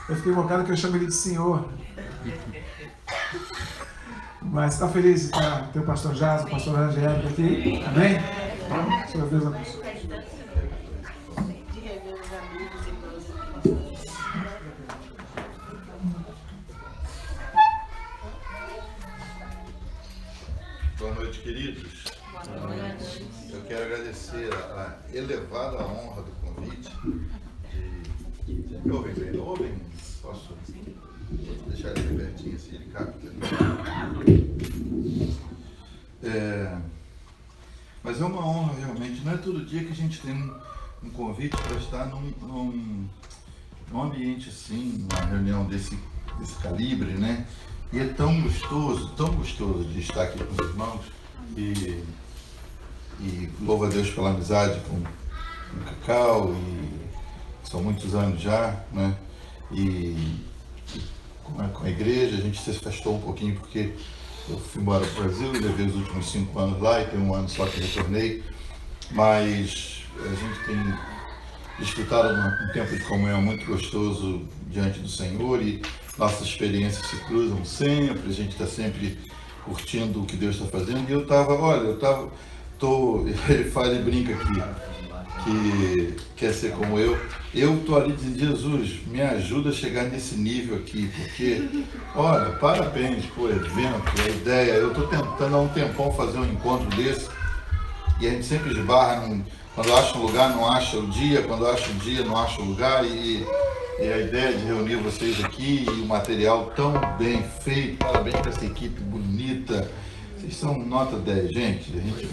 Eu fiquei invocado que eu chamo ele de senhor. Mas está feliz de estar ter o pastor Jazz, o pastor Angélica aqui? Amém? Senhor Deus abençoe. Boa noite, queridos. Boa noite. Eu quero agradecer a elevada honra do convite. Me ouvem bem? Não ouvem? Posso deixar ele bem pertinho assim, ele capta. Mas é uma honra realmente. Não é todo dia que a gente tem um convite para estar num ambiente assim, numa reunião desse calibre, né? E é tão gostoso de estar aqui com os irmãos e louvo a Deus pela amizade com o Cacau, e são muitos anos já, né? E com a igreja a gente se afastou um pouquinho porque eu fui embora para o Brasil e levei os últimos 5 anos lá e tem um ano só que retornei, mas a gente tem desfrutado um tempo de comunhão muito gostoso diante do Senhor e nossas experiências se cruzam sempre, a gente está sempre curtindo o que Deus está fazendo. E ele brinca aqui, que quer ser como eu estou ali dizendo, Jesus, me ajuda a chegar nesse nível aqui, porque, olha, parabéns por evento, a ideia, eu estou tentando há um tempão fazer um encontro desse, e a gente sempre esbarra, quando acha um lugar não acha o dia, quando acha o dia não acha o lugar, e a ideia de reunir vocês aqui e o material tão bem feito, parabéns para essa equipe bonita, vocês são nota 10, gente.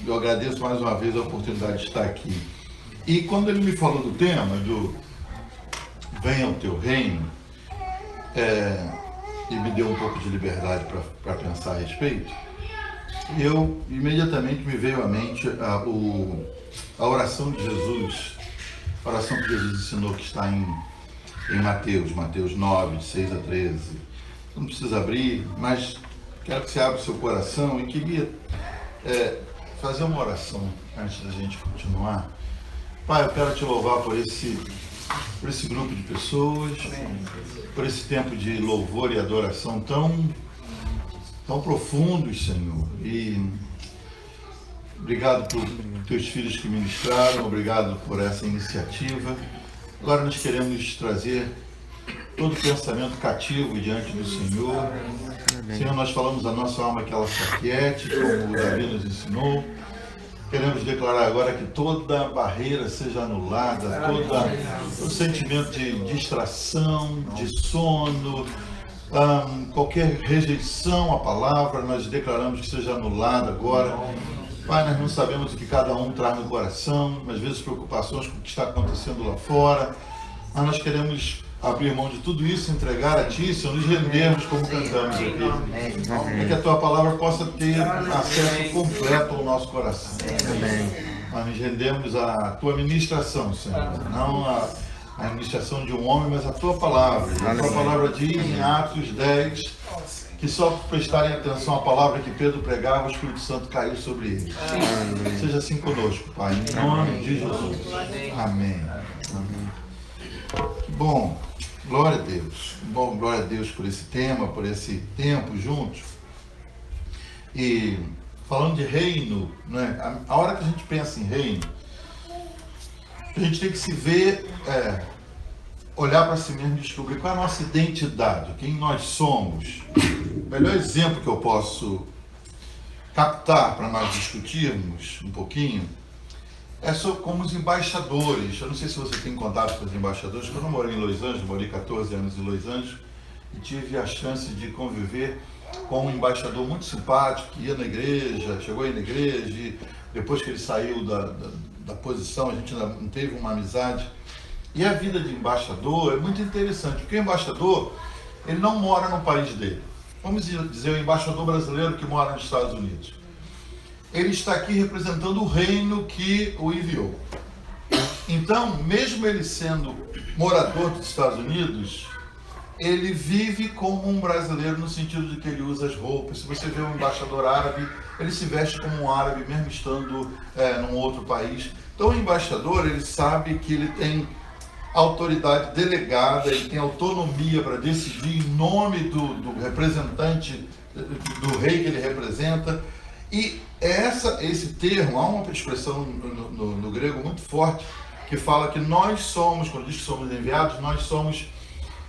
Eu agradeço mais uma vez a oportunidade de estar aqui. E quando ele me falou do tema, do Venha o Teu Reino, e me deu um pouco de liberdade para pensar a respeito, eu imediatamente me veio à mente a oração de Jesus, a oração que Jesus ensinou, que está em Mateus 9, de 6 a 13. Você não precisa abrir, mas quero que você abra o seu coração e queria fazer uma oração antes da gente continuar. Pai, eu quero te louvar por esse grupo de pessoas, por esse tempo de louvor e adoração tão profundos, Senhor. E obrigado por teus filhos que ministraram, obrigado por essa iniciativa. Agora nós queremos trazer todo pensamento cativo diante do Senhor. Senhor, nós falamos a nossa alma que ela se aquiete, como o Davi nos ensinou. Queremos declarar agora que toda barreira seja anulada, todo sentimento de distração, de sono, qualquer rejeição à palavra, nós declaramos que seja anulada agora. Pai, nós não sabemos o que cada um traz no coração, às vezes preocupações com o que está acontecendo lá fora, mas nós queremos abrir mão de tudo isso, entregar a Ti, Senhor, nos rendermos como cantamos aqui. É que a Tua palavra possa ter acesso completo ao nosso coração. Nós nos rendemos à Tua ministração, Senhor, não a administração de um homem, mas a Tua palavra. E a Tua palavra diz em Atos 10, que só por prestarem atenção à palavra que Pedro pregava, o Espírito Santo caiu sobre eles. Seja assim conosco, Pai, em nome de Jesus. Amém. Bom, glória a Deus. Bom, glória a Deus por esse tema, por esse tempo juntos. E falando de reino, né? A hora que a gente pensa em reino, a gente tem que se ver, olhar para si mesmo e descobrir qual é a nossa identidade, quem nós somos. O melhor exemplo que eu posso captar para nós discutirmos um pouquinho é sobre como os embaixadores. Eu não sei se você tem contato com os embaixadores, porque eu não morei em Los Angeles, morei 14 anos em Los Angeles e tive a chance de conviver com um embaixador muito simpático, que ia na igreja, chegou aí na igreja e depois que ele saiu da posição, a gente ainda não teve uma amizade. E a vida de embaixador é muito interessante, porque o embaixador, ele não mora no país dele. Vamos dizer, o embaixador brasileiro que mora nos Estados Unidos. Ele está aqui representando o reino que o enviou. Então, mesmo ele sendo morador dos Estados Unidos, ele vive como um brasileiro no sentido de que ele usa as roupas. Se você vê um embaixador árabe, ele se veste como um árabe, mesmo estando num outro país. Então, o embaixador, ele sabe que ele tem autoridade delegada, ele tem autonomia para decidir em nome do representante, do rei que ele representa. E esse termo, há uma expressão no grego muito forte, que fala que nós somos, quando diz que somos enviados, nós somos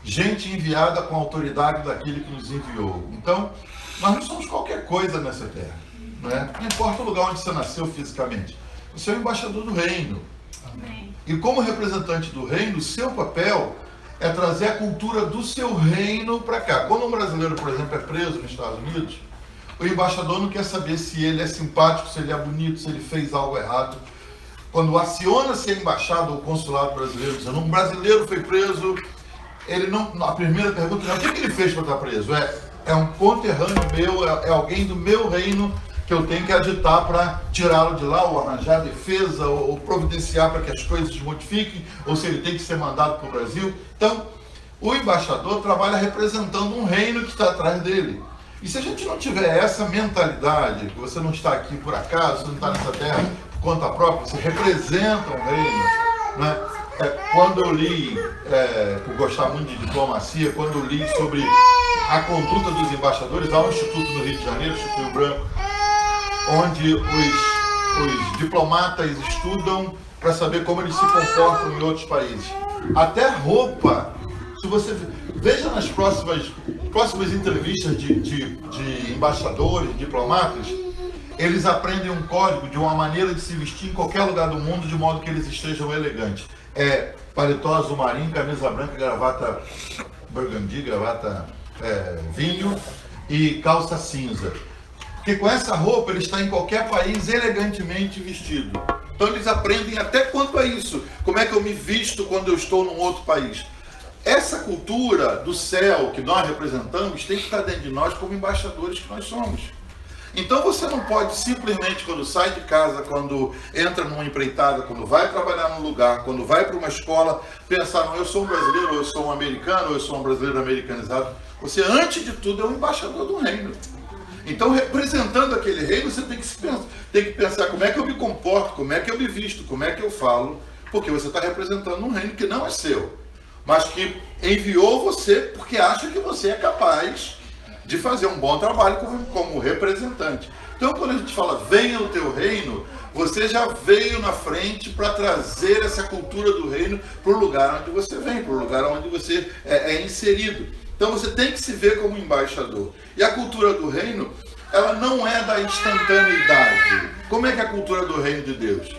gente enviada com a autoridade daquele que nos enviou. Então, nós não somos qualquer coisa nessa terra, não é? Não importa o lugar onde você nasceu fisicamente. Você é o embaixador do reino. Amém. E como representante do reino, o seu papel é trazer a cultura do seu reino para cá. Quando um brasileiro, por exemplo, é preso nos Estados Unidos, o embaixador não quer saber se ele é simpático, se ele é bonito, se ele fez algo errado. Quando aciona-se a embaixada ou o consulado brasileiro, dizendo um brasileiro foi preso, ele não, a primeira pergunta é: o que ele fez para estar preso? É um conterrâneo meu, é alguém do meu reino que eu tenho que agitar para tirá-lo de lá, ou arranjar defesa, ou providenciar para que as coisas se modifiquem, ou se ele tem que ser mandado para o Brasil. Então, o embaixador trabalha representando um reino que está atrás dele. E se a gente não tiver essa mentalidade, que você não está aqui por acaso, você não está nessa terra por conta própria, você representa um reino, né? Quando eu li, por gostar muito de diplomacia, quando eu li sobre a conduta dos embaixadores, há um instituto no Rio de Janeiro, o Instituto Rio Branco, onde os diplomatas estudam para saber como eles se comportam em outros países. Até roupa, se você veja nas próximas entrevistas de embaixadores, diplomatas, eles aprendem um código de uma maneira de se vestir em qualquer lugar do mundo, de modo que eles estejam elegantes. Paletó azul marinho, camisa branca, gravata burgundy, gravata vinho e calça cinza. Porque com essa roupa ele está em qualquer país elegantemente vestido. Então eles aprendem até quanto a isso. Como é que eu me visto quando eu estou num outro país. Essa cultura do céu que nós representamos tem que estar dentro de nós como embaixadores que nós somos. Então você não pode simplesmente, quando sai de casa, quando entra numa empreitada, quando vai trabalhar num lugar, quando vai para uma escola, pensar: não, eu sou um brasileiro, ou eu sou um americano, ou eu sou um brasileiro americanizado. Você, antes de tudo, é um embaixador do reino. Então, representando aquele reino, você tem que pensar como é que eu me comporto, como é que eu me visto, como é que eu falo, porque você está representando um reino que não é seu, mas que enviou você porque acha que você é capaz de fazer um bom trabalho como representante. Então, quando a gente fala venha o teu reino, você já veio na frente para trazer essa cultura do reino para o lugar onde você vem, para o lugar onde você é inserido. Então você tem que se ver como embaixador. E a cultura do reino, ela não é da instantaneidade. Como é que é a cultura do reino de Deus?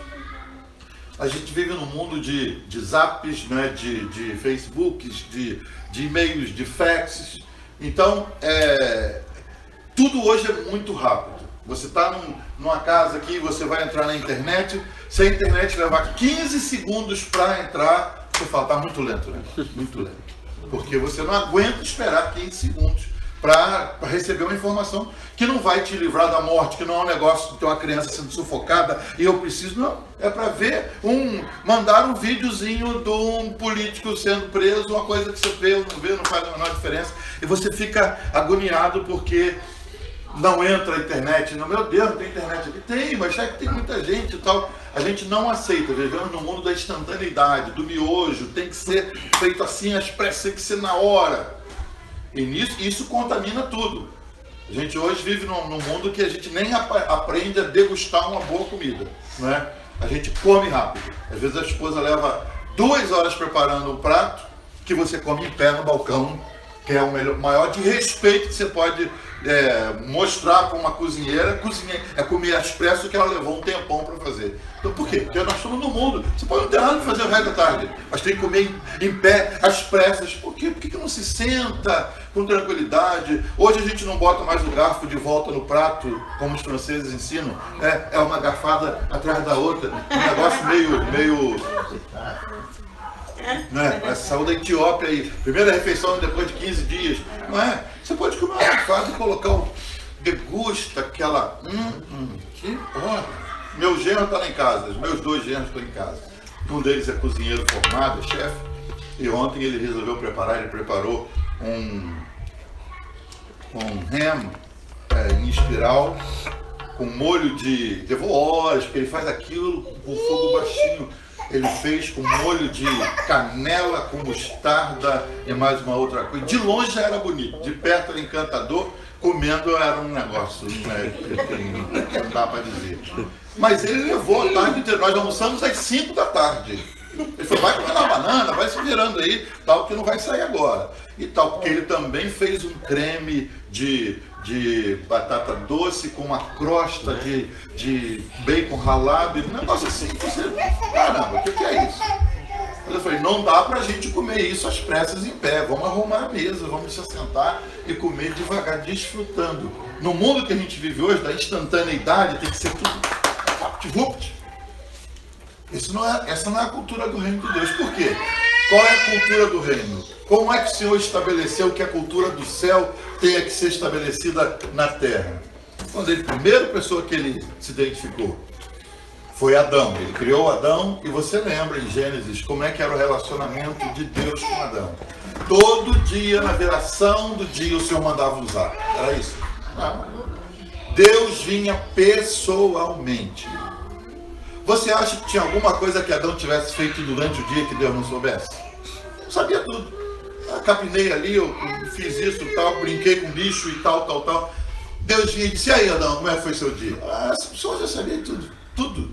A gente vive num mundo de zaps, né, de Facebooks, de e-mails, de faxes. Então, tudo hoje é muito rápido. Você está numa casa aqui, você vai entrar na internet, se a internet levar 15 segundos para entrar, você fala: está muito lento, né? Muito lento. Porque você não aguenta esperar 15 segundos para receber uma informação que não vai te livrar da morte, que não é um negócio de ter uma criança sendo sufocada e eu preciso, não. É para ver mandar um videozinho de um político sendo preso, uma coisa que você vê ou não vê, não faz a menor diferença. E você fica agoniado porque não entra a internet. Não, meu Deus, não tem internet aqui. Tem, mas é que tem muita gente e tal. A gente não aceita. Vivemos no mundo da instantaneidade, do miojo. Tem que ser feito assim, as pressas tem que ser na hora. E isso contamina tudo. A gente hoje vive num mundo que a gente nem aprende a degustar uma boa comida, não é? A gente come rápido. Às vezes a esposa leva 2 horas preparando um prato que você come em pé no balcão, que é o maior de respeito que você pode mostrar para uma cozinheira. É comer às pressas que ela levou um tempão para fazer. Então por quê? Porque nós estamos no mundo. Você pode não ter nada para fazer o resto da tarde, mas tem que comer em pé, às pressas. Por quê? Por que não se senta com tranquilidade? Hoje a gente não bota mais o garfo de volta no prato, como os franceses ensinam. É uma garfada atrás da outra. Um negócio meio né? A saúde da Etiópia aí, primeira refeição depois de 15 dias, não é? Você pode comer uma garfada e colocar degusta aquela, que hora. Meu genro está lá em casa, os meus 2 genros estão em casa. Um deles é cozinheiro formado, é chefe, e ontem ele resolveu preparar, ele preparou um ham em espiral, com molho levou horas, porque ele faz aquilo com fogo baixinho. ele fez com molho de canela, com mostarda e mais uma outra coisa. De longe já era bonito, de perto era encantador, comendo era um negócio, né, que não dá para dizer. Mas ele levou a tarde inteira, nós almoçamos às 5 da tarde. Ele falou, vai comendo uma banana, vai se virando aí, tal, que não vai sair agora. E tal, porque ele também fez um creme de batata doce com uma crosta de bacon ralado, um negócio assim, você, caramba, o que é isso? Eu falei, não dá pra gente comer isso às pressas em pé, vamos arrumar a mesa, vamos se sentar e comer devagar, desfrutando. No mundo que a gente vive hoje, da instantaneidade, tem que ser tudo vupt. Essa não é a cultura do reino de Deus. Por quê? Qual é a cultura do reino? Como é que o Senhor estabeleceu que a cultura do céu tenha que ser estabelecida na terra? Quando a primeira pessoa que ele se identificou foi Adão. Ele criou Adão e você lembra em Gênesis como é que era o relacionamento de Deus com Adão. Todo dia, na viração do dia, o Senhor mandava usar. Era isso? Não. Deus vinha pessoalmente. Você acha que tinha alguma coisa que Adão tivesse feito durante o dia que Deus não soubesse? Eu sabia tudo. Eu capinei ali, eu fiz isso e tal, brinquei com lixo e tal. Deus vinha e disse, e aí Adão, como é que foi seu dia? Essa pessoa já sabia tudo.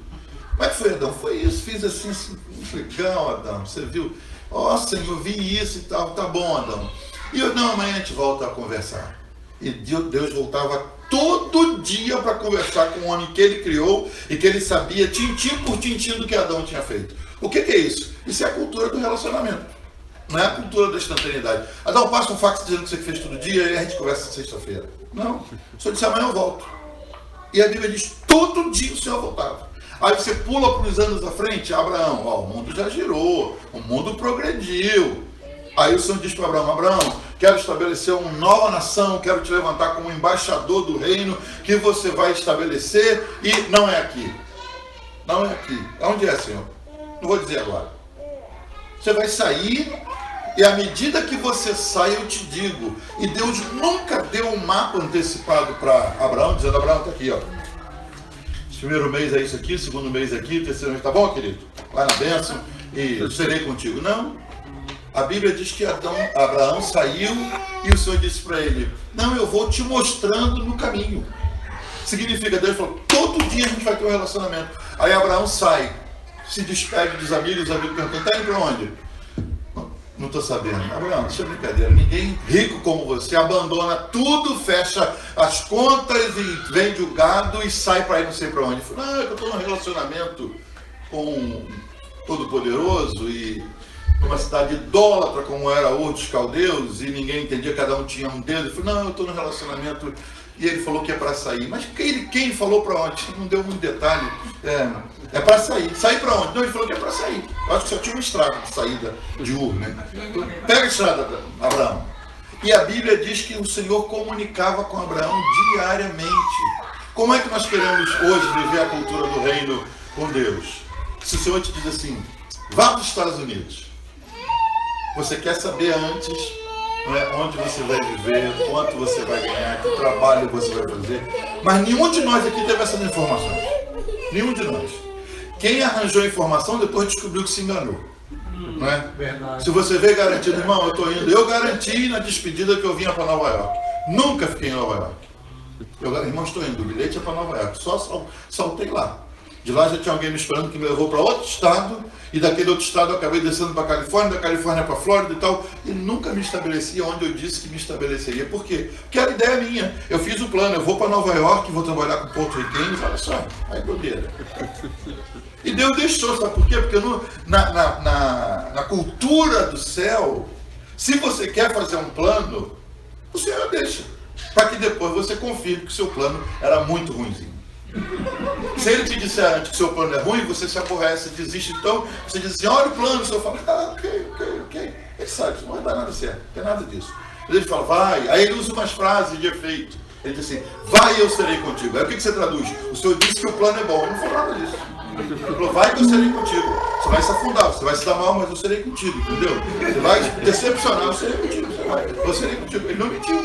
Como é que foi, Adão? Foi isso, fiz assim, legal, Adão, você viu? Ó, Senhor, vi isso e tal, tá bom, Adão. E eu, não, amanhã a gente volta a conversar. E Deus voltava todo dia para conversar com o homem que ele criou e que ele sabia tintim por tintim do que Adão tinha feito. O que é isso? Isso é a cultura do relacionamento. Não é a cultura da instantaneidade. Adão, passa um fax dizendo que você fez todo dia e a gente conversa sexta-feira. Não. O Senhor disse, amanhã eu volto. E a Bíblia diz, todo dia o Senhor voltava. Aí você pula para os anos à frente, Abraão, ó, o mundo já girou, o mundo progrediu. Aí o Senhor diz para Abraão, Abraão, quero estabelecer uma nova nação, quero te levantar como embaixador do reino que você vai estabelecer e não é aqui. Não é aqui. Onde é, Senhor? Não vou dizer agora. Você vai sair e à medida que você sai eu te digo. E Deus nunca deu um mapa antecipado para Abraão, dizendo, Abraão, está aqui, ó. Esse primeiro mês é isso aqui, segundo mês é aqui, terceiro mês, tá bom, querido? Vai na bênção e eu serei contigo. Não. A Bíblia diz que Abraão saiu e o Senhor disse para ele, não, eu vou te mostrando no caminho. Significa, Deus falou, todo dia a gente vai ter um relacionamento. Aí Abraão sai, se despede dos amigos, os amigos perguntam, tá indo para onde? Não estou sabendo. Abraão, isso é brincadeira. Ninguém rico como você abandona tudo, fecha as contas e vende o gado e sai para ir não sei para onde. Ele falou, não, eu estou num relacionamento com Todo-Poderoso e numa cidade idólatra como era Ur dos Caldeus e ninguém entendia, cada um tinha um dedo. Ele falou, não, eu estou num relacionamento e ele falou que é para sair. Mas quem falou para onde? Não deu muito detalhe. É para sair. Sair para onde? Não, ele falou que é para sair. Eu acho que só tinha uma estrada de saída de Ur, né? Então, pega a estrada, Abraão. E a Bíblia diz que o Senhor comunicava com Abraão diariamente. Como é que nós queremos hoje viver a cultura do reino com Deus? Se o Senhor te diz assim, vá para os Estados Unidos. Você quer saber antes, né, onde você vai viver, quanto você vai ganhar, que trabalho você vai fazer. Mas nenhum de nós aqui teve essas informações. Nenhum de nós. Quem arranjou a informação depois descobriu que se enganou. Não é? Verdade. Se você veio garantido, irmão, eu estou indo. Eu garanti na despedida que eu vinha para Nova York. Nunca fiquei em Nova York. Irmão, estou indo. O bilhete é para Nova York. Só saltei lá. De lá já tinha alguém me esperando que me levou para outro estado. E daquele outro estado eu acabei descendo para a Califórnia, da Califórnia para a Flórida e tal. E nunca me estabeleci onde eu disse que me estabeleceria. Por quê? Porque era ideia minha. Eu fiz o plano, eu vou para Nova York, vou trabalhar com porto-riquenhos, olha só, aí bobeira. E Deus deixou, sabe por quê? Porque na cultura do céu, se você quer fazer um plano, o Senhor deixa. Para que depois você confirme que o seu plano era muito ruimzinho. Se ele te disser antes que o seu plano é ruim, você se aborrece, desiste. Então, você diz assim, olha o plano, o senhor fala, ok. Ele sabe, isso não vai dar nada certo, não tem nada disso. Ele fala, vai. Aí ele usa umas frases de efeito. Ele diz assim, vai e eu serei contigo. Aí o que você traduz? O senhor disse que o plano é bom. Ele não falou nada disso. Ele falou, vai que eu serei contigo. Você vai se afundar, você vai se dar mal, mas eu serei contigo, entendeu? Você vai decepcionar, eu serei contigo. Eu serei contigo. Ele não mentiu.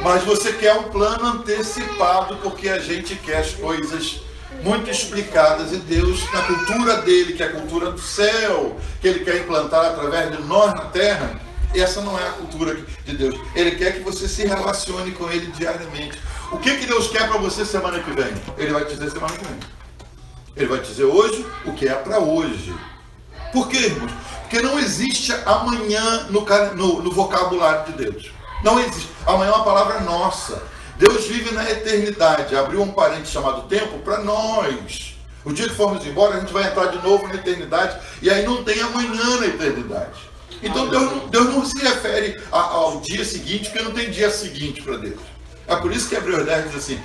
Mas você quer um plano antecipado porque a gente quer as coisas muito explicadas, e Deus, na cultura dele, que é a cultura do céu, que ele quer implantar através de nós na terra, essa não é a cultura de Deus. Ele quer que você se relacione com ele diariamente. O que Deus quer para você semana que vem? Ele vai te dizer semana que vem. Ele vai te dizer hoje o que é para hoje. Por quê, irmãos? Porque não existe amanhã no vocabulário de Deus. Não existe. Amanhã é uma palavra nossa. Deus vive na eternidade. Abriu um parênteses chamado tempo para nós. O dia que formos embora, a gente vai entrar de novo na eternidade. E aí não tem amanhã na eternidade. Então Deus não se refere ao dia seguinte, porque não tem dia seguinte para Deus. É por isso que Hebreus 10 diz assim,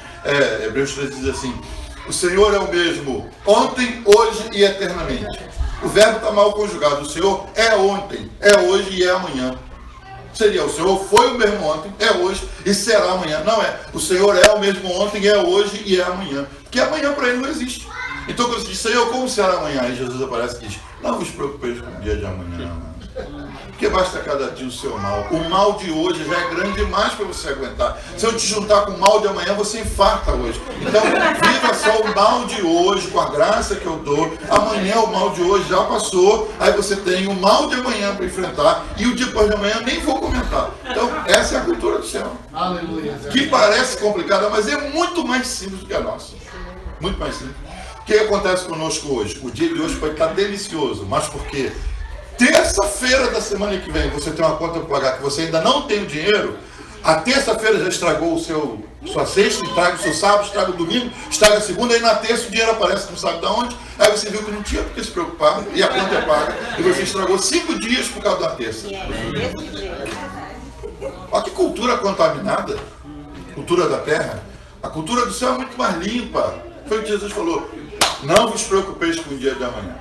Hebreus 13 diz assim: o Senhor é o mesmo ontem, hoje e eternamente. O verbo está mal conjugado. O Senhor é ontem, é hoje e é amanhã. Seria: o Senhor foi o mesmo ontem, é hoje e será amanhã. Não é. O Senhor é o mesmo ontem, é hoje e é amanhã. Porque amanhã para ele não existe. Então quando você diz: Senhor, como será amanhã? Aí Jesus aparece e diz: não vos preocupeis com o dia de amanhã. Porque basta cada dia o seu mal. O mal de hoje já é grande demais para você aguentar. Se eu te juntar com o mal de amanhã, você infarta hoje. Então, viva só o mal de hoje, com a graça que eu dou. Amanhã o mal de hoje já passou. Aí você tem o mal de amanhã para enfrentar. E o depois de amanhã nem vou comentar. Então, essa é a cultura do céu. Aleluia. Que parece complicada, mas é muito mais simples do que a nossa. Muito mais simples. O que acontece conosco hoje? O dia de hoje pode estar delicioso, mas por quê? Terça-feira da semana que vem, você tem uma conta para pagar que você ainda não tem o dinheiro. A terça-feira já estragou sua sexta, estraga o seu sábado, estraga o domingo, estraga a segunda, aí na terça o dinheiro aparece, não sabe de onde. Aí você viu que não tinha porque se preocupar, e a conta é paga, e você estragou 5 dias por causa da terça. Olha que cultura contaminada, cultura da terra. A cultura do céu é muito mais limpa. Foi o que Jesus falou: não vos preocupeis com o dia de amanhã.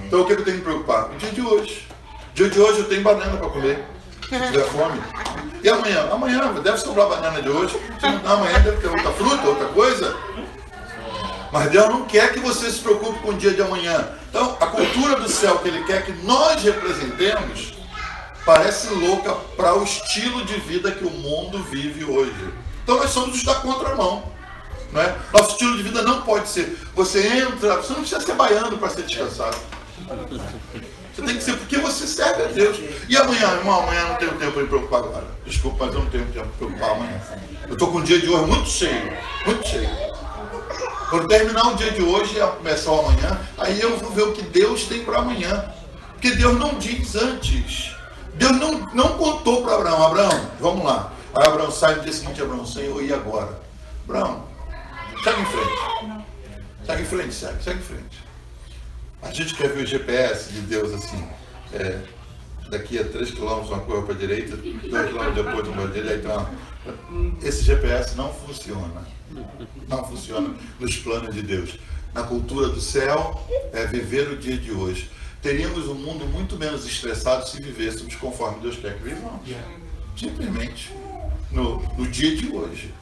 Então o que eu tenho que me preocupar? O dia de hoje. O dia de hoje eu tenho banana para comer, se tiver fome. E amanhã? Amanhã deve sobrar banana de hoje. Amanhã deve ter outra fruta, outra coisa. Mas Deus não quer que você se preocupe com o dia de amanhã. Então a cultura do céu que Ele quer que nós representemos parece louca para o estilo de vida que o mundo vive hoje. Então nós somos os da contramão. Não é? Nosso estilo de vida não pode ser: você entra, você não precisa ser baiano para ser descansado. Você tem que ser porque você serve a Deus. E amanhã, irmão, amanhã não tenho tempo para me preocupar agora. Desculpa, mas eu não tenho tempo para me preocupar amanhã. Eu estou com o dia de hoje muito cheio, muito cheio. Quando terminar o dia de hoje e começar o amanhã, aí eu vou ver o que Deus tem para amanhã. Porque Deus não diz antes. Deus não contou para Abraão: Abraão, vamos lá. Aí Abraão sai no dia seguinte: Abraão, Senhor, e agora? Abraão, segue em frente. Segue em frente, segue em frente. A gente quer ver o GPS de Deus assim, daqui a 3 km uma curva para a direita, 2 km depois uma para a direita. Então, esse GPS não funciona. Não funciona nos planos de Deus. Na cultura do céu, é viver o dia de hoje. Teríamos um mundo muito menos estressado se vivêssemos conforme Deus quer que vivamos. Simplesmente. No dia de hoje.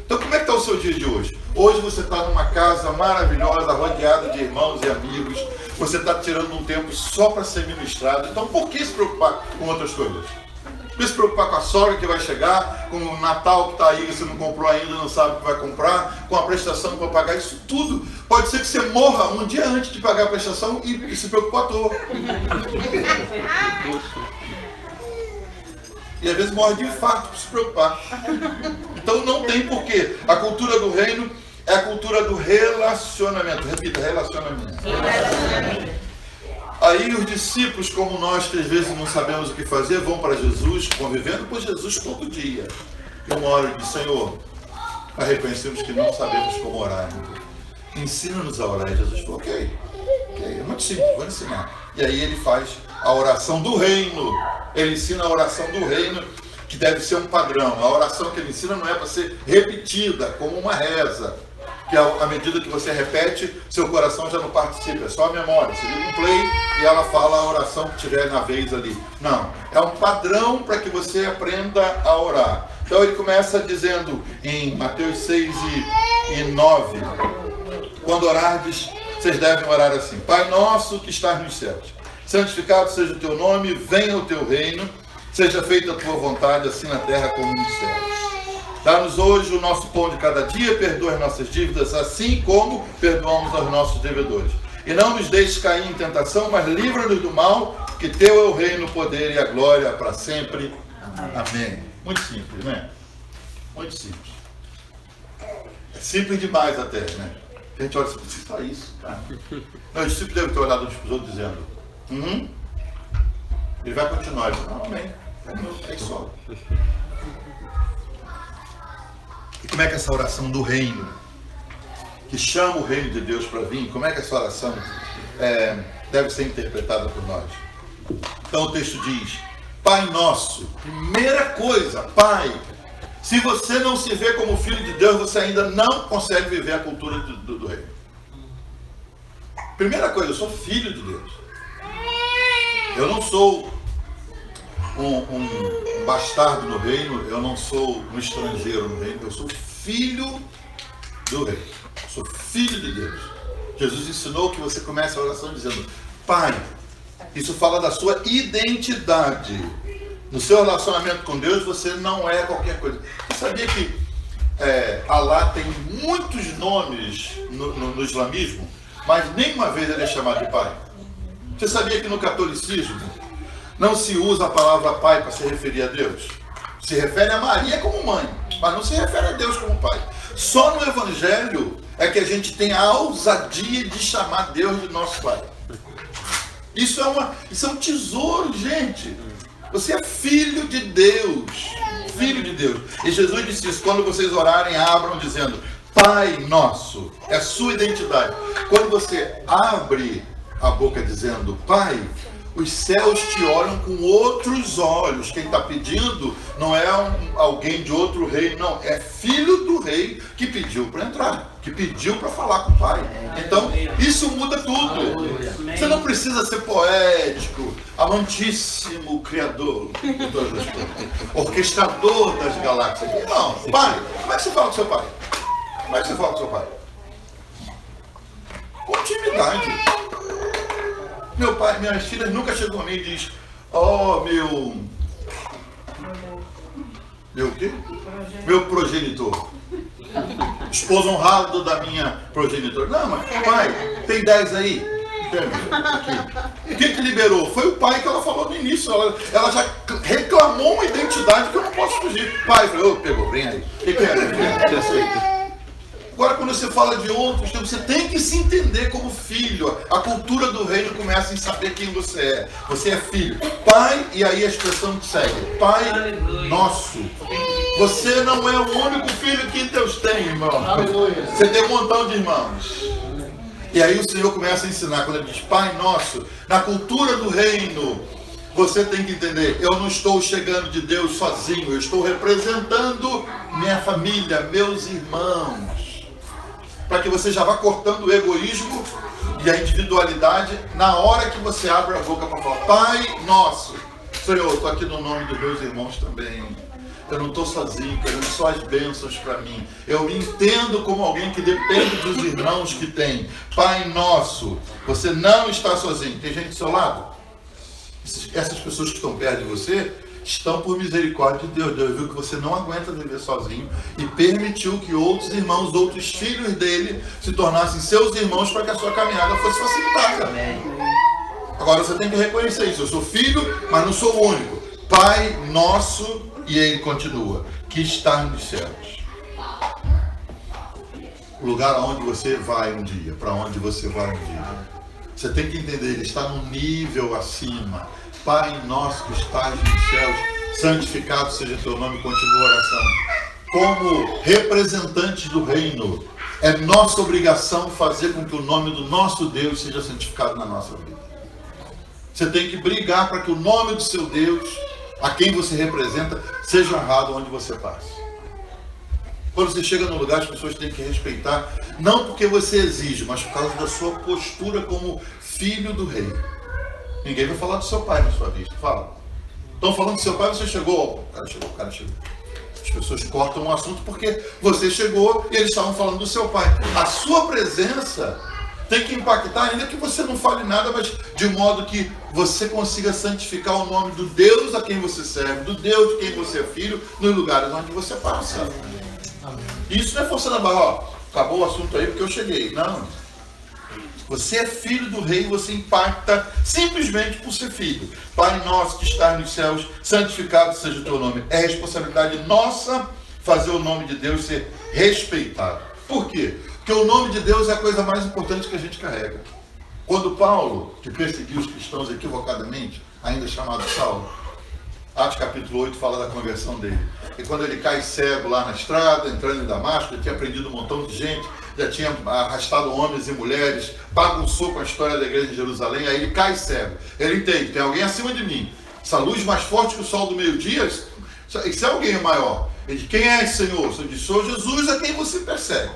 Então como é que está o seu dia de hoje? Hoje você está numa casa maravilhosa, rodeada de irmãos e amigos. Você está tirando um tempo só para ser ministrado. Então por que se preocupar com outras coisas? Por que se preocupar com a sogra que vai chegar, com o Natal que está aí, você não comprou ainda, não sabe o que vai comprar, com a prestação para pagar? Isso tudo pode ser que você morra um dia antes de pagar a prestação e se preocupar à toa. E às vezes morre de infarto por se preocupar. Então não tem porquê. A cultura do reino é a cultura do relacionamento. Repita: relacionamento. Aí os discípulos, como nós, que às vezes não sabemos o que fazer, vão para Jesus, convivendo com Jesus todo dia. E uma hora diz: Senhor, nós reconhecemos que não sabemos como orar. Ensina-nos a orar. E Jesus falou: ok, é muito simples, vou ensinar. E aí ele faz a oração do reino. Ele ensina a oração do reino, que deve ser um padrão. A oração que ele ensina não é para ser repetida como uma reza, que à medida que você repete, seu coração já não participa, é só a memória. Você liga um play e ela fala a oração que tiver na vez ali. Não, é um padrão para que você aprenda a orar. Então ele começa dizendo em Mateus 6 e 9: quando orardes, vocês devem orar assim: Pai nosso que estás nos céus, santificado seja o teu nome, venha o teu reino, seja feita a tua vontade, assim na terra como nos céus. Dá-nos hoje o nosso pão de cada dia, perdoa as nossas dívidas, assim como perdoamos aos nossos devedores. E não nos deixes cair em tentação, mas livra-nos do mal, que teu é o reino, o poder e a glória para sempre. Amém. Muito simples, né? Muito simples. É simples demais até, né? A gente olha assim, só isso, cara. Não, os discípulos devem ter olhado uns para os outros dizendo, ele vai continuar. Ele diz, não, amém. É só. E como é que essa oração do reino, que chama o reino de Deus para vir, como é que essa oração deve ser interpretada por nós? Então o texto diz, Pai nosso, primeira coisa, Pai, se você não se vê como filho de Deus, você ainda não consegue viver a cultura do reino. Primeira coisa, eu sou filho de Deus. Eu não sou um bastardo no reino, eu não sou um estrangeiro no reino, eu sou filho do reino. Eu sou filho de Deus. Jesus ensinou que você começa a oração dizendo, Pai, isso fala da sua identidade. No seu relacionamento com Deus, você não é qualquer coisa. Você sabia que Alá tem muitos nomes no islamismo, mas nenhuma vez ele é chamado de Pai? Você sabia que no catolicismo não se usa a palavra Pai para se referir a Deus? Se refere a Maria como mãe, mas não se refere a Deus como Pai. Só no Evangelho é que a gente tem a ousadia de chamar Deus de nosso Pai. Isso é um tesouro, gente. Você é filho de Deus. Filho de Deus. E Jesus disse isso, quando vocês orarem, abram dizendo, Pai nosso. É a sua identidade. Quando você abre a boca dizendo, Pai, os céus te olham com outros olhos. Quem está pedindo não é alguém de outro reino, não. É filho do rei que pediu para entrar, que pediu para falar com o Pai. Então, isso muda tudo. Você não precisa ser poético, amantíssimo Criador, orquestrador das galáxias. Não, Pai, como é que você fala com seu Pai? Como é que você fala com seu Pai? Com intimidade. Meu pai, minhas filhas nunca chegam a mim e diz, meu quê? Meu progenitor. Esposo honrado da minha progenitora. Não, mas pai, tem 10 aí? Quem que liberou? Foi o pai que ela falou no início. Ela já reclamou uma identidade que eu não posso fugir. Pai, falou, pegou, vem aí. O que é? Agora, quando você fala de outros, você tem que se entender como filho. A cultura do reino começa em saber quem você é. Você é filho. Pai, e aí a expressão que segue. Pai nosso. Você não é o único filho que Deus tem, irmão. Você tem um montão de irmãos. E aí o Senhor começa a ensinar, quando ele diz Pai nosso, na cultura do reino, você tem que entender, eu não estou chegando de Deus sozinho, eu estou representando minha família, meus irmãos. Para que você já vá cortando o egoísmo e a individualidade na hora que você abre a boca para falar, Pai nosso, Senhor, eu estou aqui no nome dos meus irmãos também. Eu não estou sozinho, querendo só as bênçãos para mim. Eu me entendo como alguém que depende dos irmãos que tem. Pai nosso, você não está sozinho. Tem gente do seu lado? Essas pessoas que estão perto de você estão por misericórdia de Deus. Deus viu que você não aguenta viver sozinho e permitiu que outros irmãos, outros filhos dele se tornassem seus irmãos para que a sua caminhada fosse facilitada. Agora você tem que reconhecer isso. Eu sou filho, mas não sou o único. Pai nosso, e ele continua, que está nos céus. O lugar aonde você vai um dia, para onde você vai um dia. Você tem que entender, ele está num nível acima. Pai nosso que estás nos céus, santificado seja teu nome, continua a oração. Como representantes do reino, é nossa obrigação fazer com que o nome do nosso Deus seja santificado na nossa vida. Você tem que brigar para que o nome do seu Deus, a quem você representa, seja honrado onde você passa. Quando você chega num lugar, as pessoas têm que respeitar, não porque você exige, mas por causa da sua postura como filho do rei. Ninguém vai falar do seu pai na sua vista. Fala. Estão falando do seu pai, você chegou. O cara chegou. As pessoas cortam o assunto porque você chegou e eles estavam falando do seu pai. A sua presença tem que impactar, ainda que você não fale nada, mas de modo que você consiga santificar o nome do Deus a quem você serve, do Deus de quem você é filho, nos lugares onde você passa. Isso não é forçando a barra, ó, acabou o assunto aí porque eu cheguei. Não. Você é filho do rei, você impacta simplesmente por ser filho. Pai nosso que está nos céus, santificado seja o teu nome. É responsabilidade nossa fazer o nome de Deus ser respeitado. Por quê? Porque o nome de Deus é a coisa mais importante que a gente carrega. Quando Paulo, que perseguiu os cristãos equivocadamente, ainda chamado Saulo, Atos capítulo 8 fala da conversão dele. E quando ele cai cego lá na estrada, entrando em Damasco, ele tinha prendido um montão de gente, já tinha arrastado homens e mulheres, bagunçou com a história da igreja de Jerusalém, aí ele cai cego. Ele entende, tem alguém acima de mim. Essa luz mais forte que o sol do meio-dia, isso é alguém maior. Ele diz, quem é esse Senhor? Eu disse, sou Jesus a quem você persegue.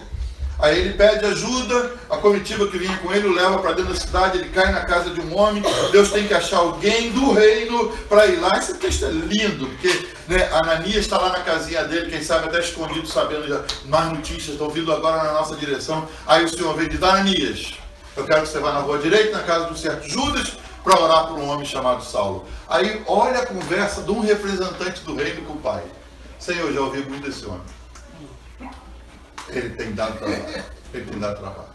Aí ele pede ajuda, a comitiva que vinha com ele o leva para dentro da cidade, ele cai na casa de um homem, Deus tem que achar alguém do reino para ir lá. Esse texto é lindo, porque né, Ananias está lá na casinha dele, quem sabe até escondido, sabendo já mais notícias, estão vindo agora na nossa direção. Aí o Senhor vem e diz, Ananias, eu quero que você vá na rua direita, na casa do certo Judas, para orar por um homem chamado Saulo. Aí olha a conversa de um representante do reino com o pai. Senhor, já ouvi muito desse homem. Ele tem dado trabalho. Ele tem dado trabalho.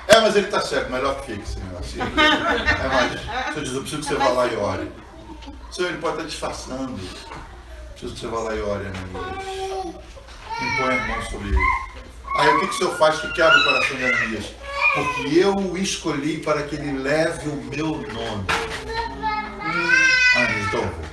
Mas ele está certo, melhor que fique, Senhor. Assim, mas, Senhor diz, eu preciso que você vá lá e ore. Senhor, ele pode estar disfarçando. Preciso que você vá lá e ore, Ananias. Impõe a mão sobre ele. Aí o que o Senhor faz que quebra o coração de Ananias? Porque eu o escolhi para que ele leve o meu nome. Ananias, então eu vou.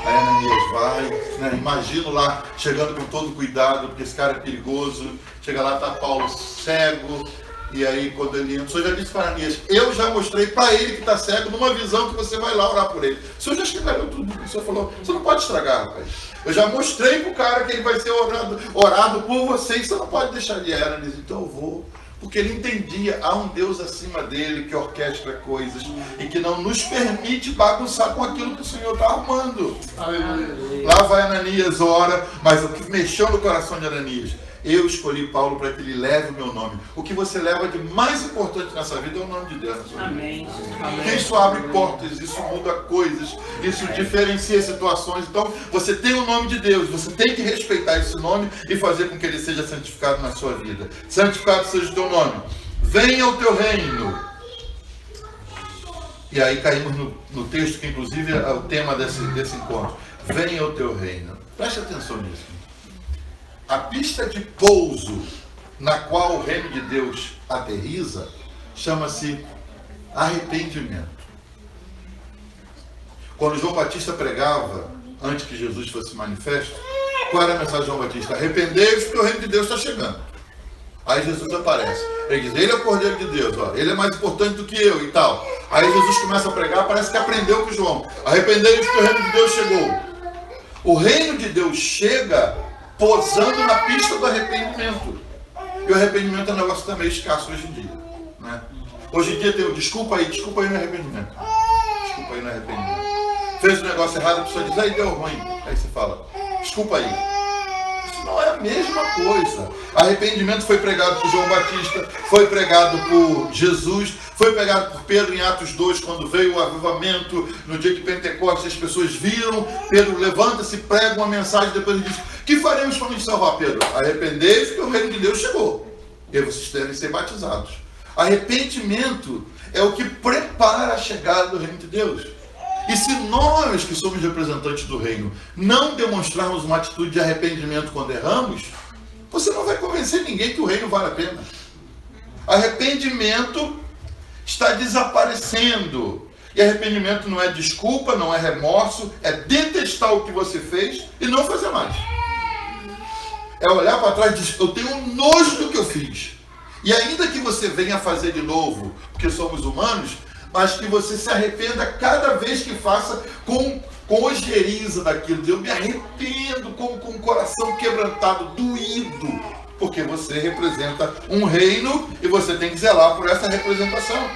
Aí Ananias vai, né? Imagino lá, chegando com todo cuidado, porque esse cara é perigoso. Chega lá, tá Paulo cego, e aí quando ele entra, o Senhor já disse para Ananias, eu já mostrei para ele que está cego, numa visão que você vai lá orar por ele. O Senhor já escreveu tudo, o Senhor falou, você não pode estragar, rapaz. Eu já mostrei para o cara que ele vai ser orado por você, e você não pode deixar de ir. Ananias, então eu vou. Porque ele entendia, há um Deus acima dele que orquestra coisas e que não nos permite bagunçar com aquilo que o Senhor está arrumando. Lá vai Ananias, ora, mas o que mexeu no coração de Ananias? Eu escolhi Paulo para que ele leve o meu nome. O que você leva de mais importante nessa vida é o nome de Deus. Amém. Porque isso abre portas, isso muda coisas, isso diferencia situações. Então, você tem o nome de Deus, você tem que respeitar esse nome e fazer com que ele seja santificado na sua vida. Santificado seja o teu nome. Venha o teu reino. E aí caímos no texto que inclusive é o tema desse encontro. Venha o teu reino. Preste atenção nisso. A pista de pouso na qual o reino de Deus aterriza chama-se arrependimento. Quando João Batista pregava, antes que Jesus fosse manifesto, qual era a mensagem de João Batista? Arrependei-vos porque o reino de Deus está chegando. Aí Jesus aparece. Ele diz, ele é o Cordeiro de Deus, ó, ele é mais importante do que eu e tal. Aí Jesus começa a pregar, parece que aprendeu com João. Arrependei-vos porque o reino de Deus chegou. O reino de Deus chega posando na pista do arrependimento. E o arrependimento é um negócio também escasso hoje em dia. Né? Hoje em dia tem o desculpa aí no arrependimento. Desculpa aí no arrependimento. Fez um negócio errado, a pessoa diz, aí deu ruim. Aí você fala, desculpa aí. Isso não é a mesma coisa. Arrependimento foi pregado por João Batista, foi pregado por Jesus, foi pregado por Pedro em Atos 2, quando veio o avivamento, no dia de Pentecostes, as pessoas viram, Pedro levanta-se, prega uma mensagem, depois ele diz, que faremos para nos salvar, Pedro? Arrependei-vos porque o reino de Deus chegou. E aí vocês devem ser batizados. Arrependimento é o que prepara a chegada do reino de Deus. E se nós, que somos representantes do reino, não demonstrarmos uma atitude de arrependimento quando erramos, você não vai convencer ninguém que o reino vale a pena. Arrependimento está desaparecendo. E arrependimento não é desculpa, não é remorso, é detestar o que você fez e não fazer mais. É olhar para trás e dizer, eu tenho nojo do que eu fiz. E ainda que você venha fazer de novo, porque somos humanos, mas que você se arrependa cada vez que faça com ojeriza daquilo. Eu me arrependo com o coração quebrantado, doído, porque você representa um reino e você tem que zelar por essa representação.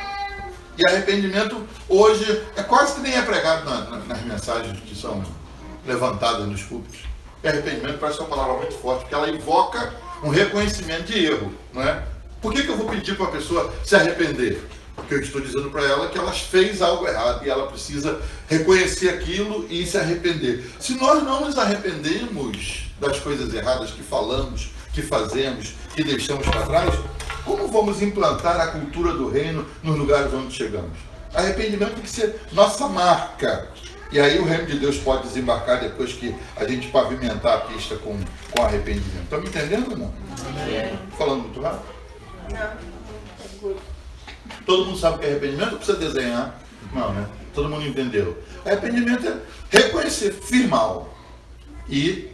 E arrependimento hoje é quase que nem é pregado nas mensagens que são levantadas nos púlpitos. E arrependimento parece uma palavra muito forte, porque ela invoca um reconhecimento de erro, não é? Por que eu vou pedir para a pessoa se arrepender? Porque eu estou dizendo para ela que ela fez algo errado e ela precisa reconhecer aquilo e se arrepender. Se nós não nos arrependemos das coisas erradas que falamos, que fazemos, que deixamos para trás, como vamos implantar a cultura do reino nos lugares onde chegamos? Arrependimento tem que ser nossa marca. E aí o reino de Deus pode desembarcar depois que a gente pavimentar a pista com arrependimento. Estão me entendendo ou não? Estou falando muito rápido? Não. Todo mundo sabe o que é arrependimento ou precisa desenhar? Não, né? Todo mundo entendeu. Arrependimento é reconhecer, firmar. E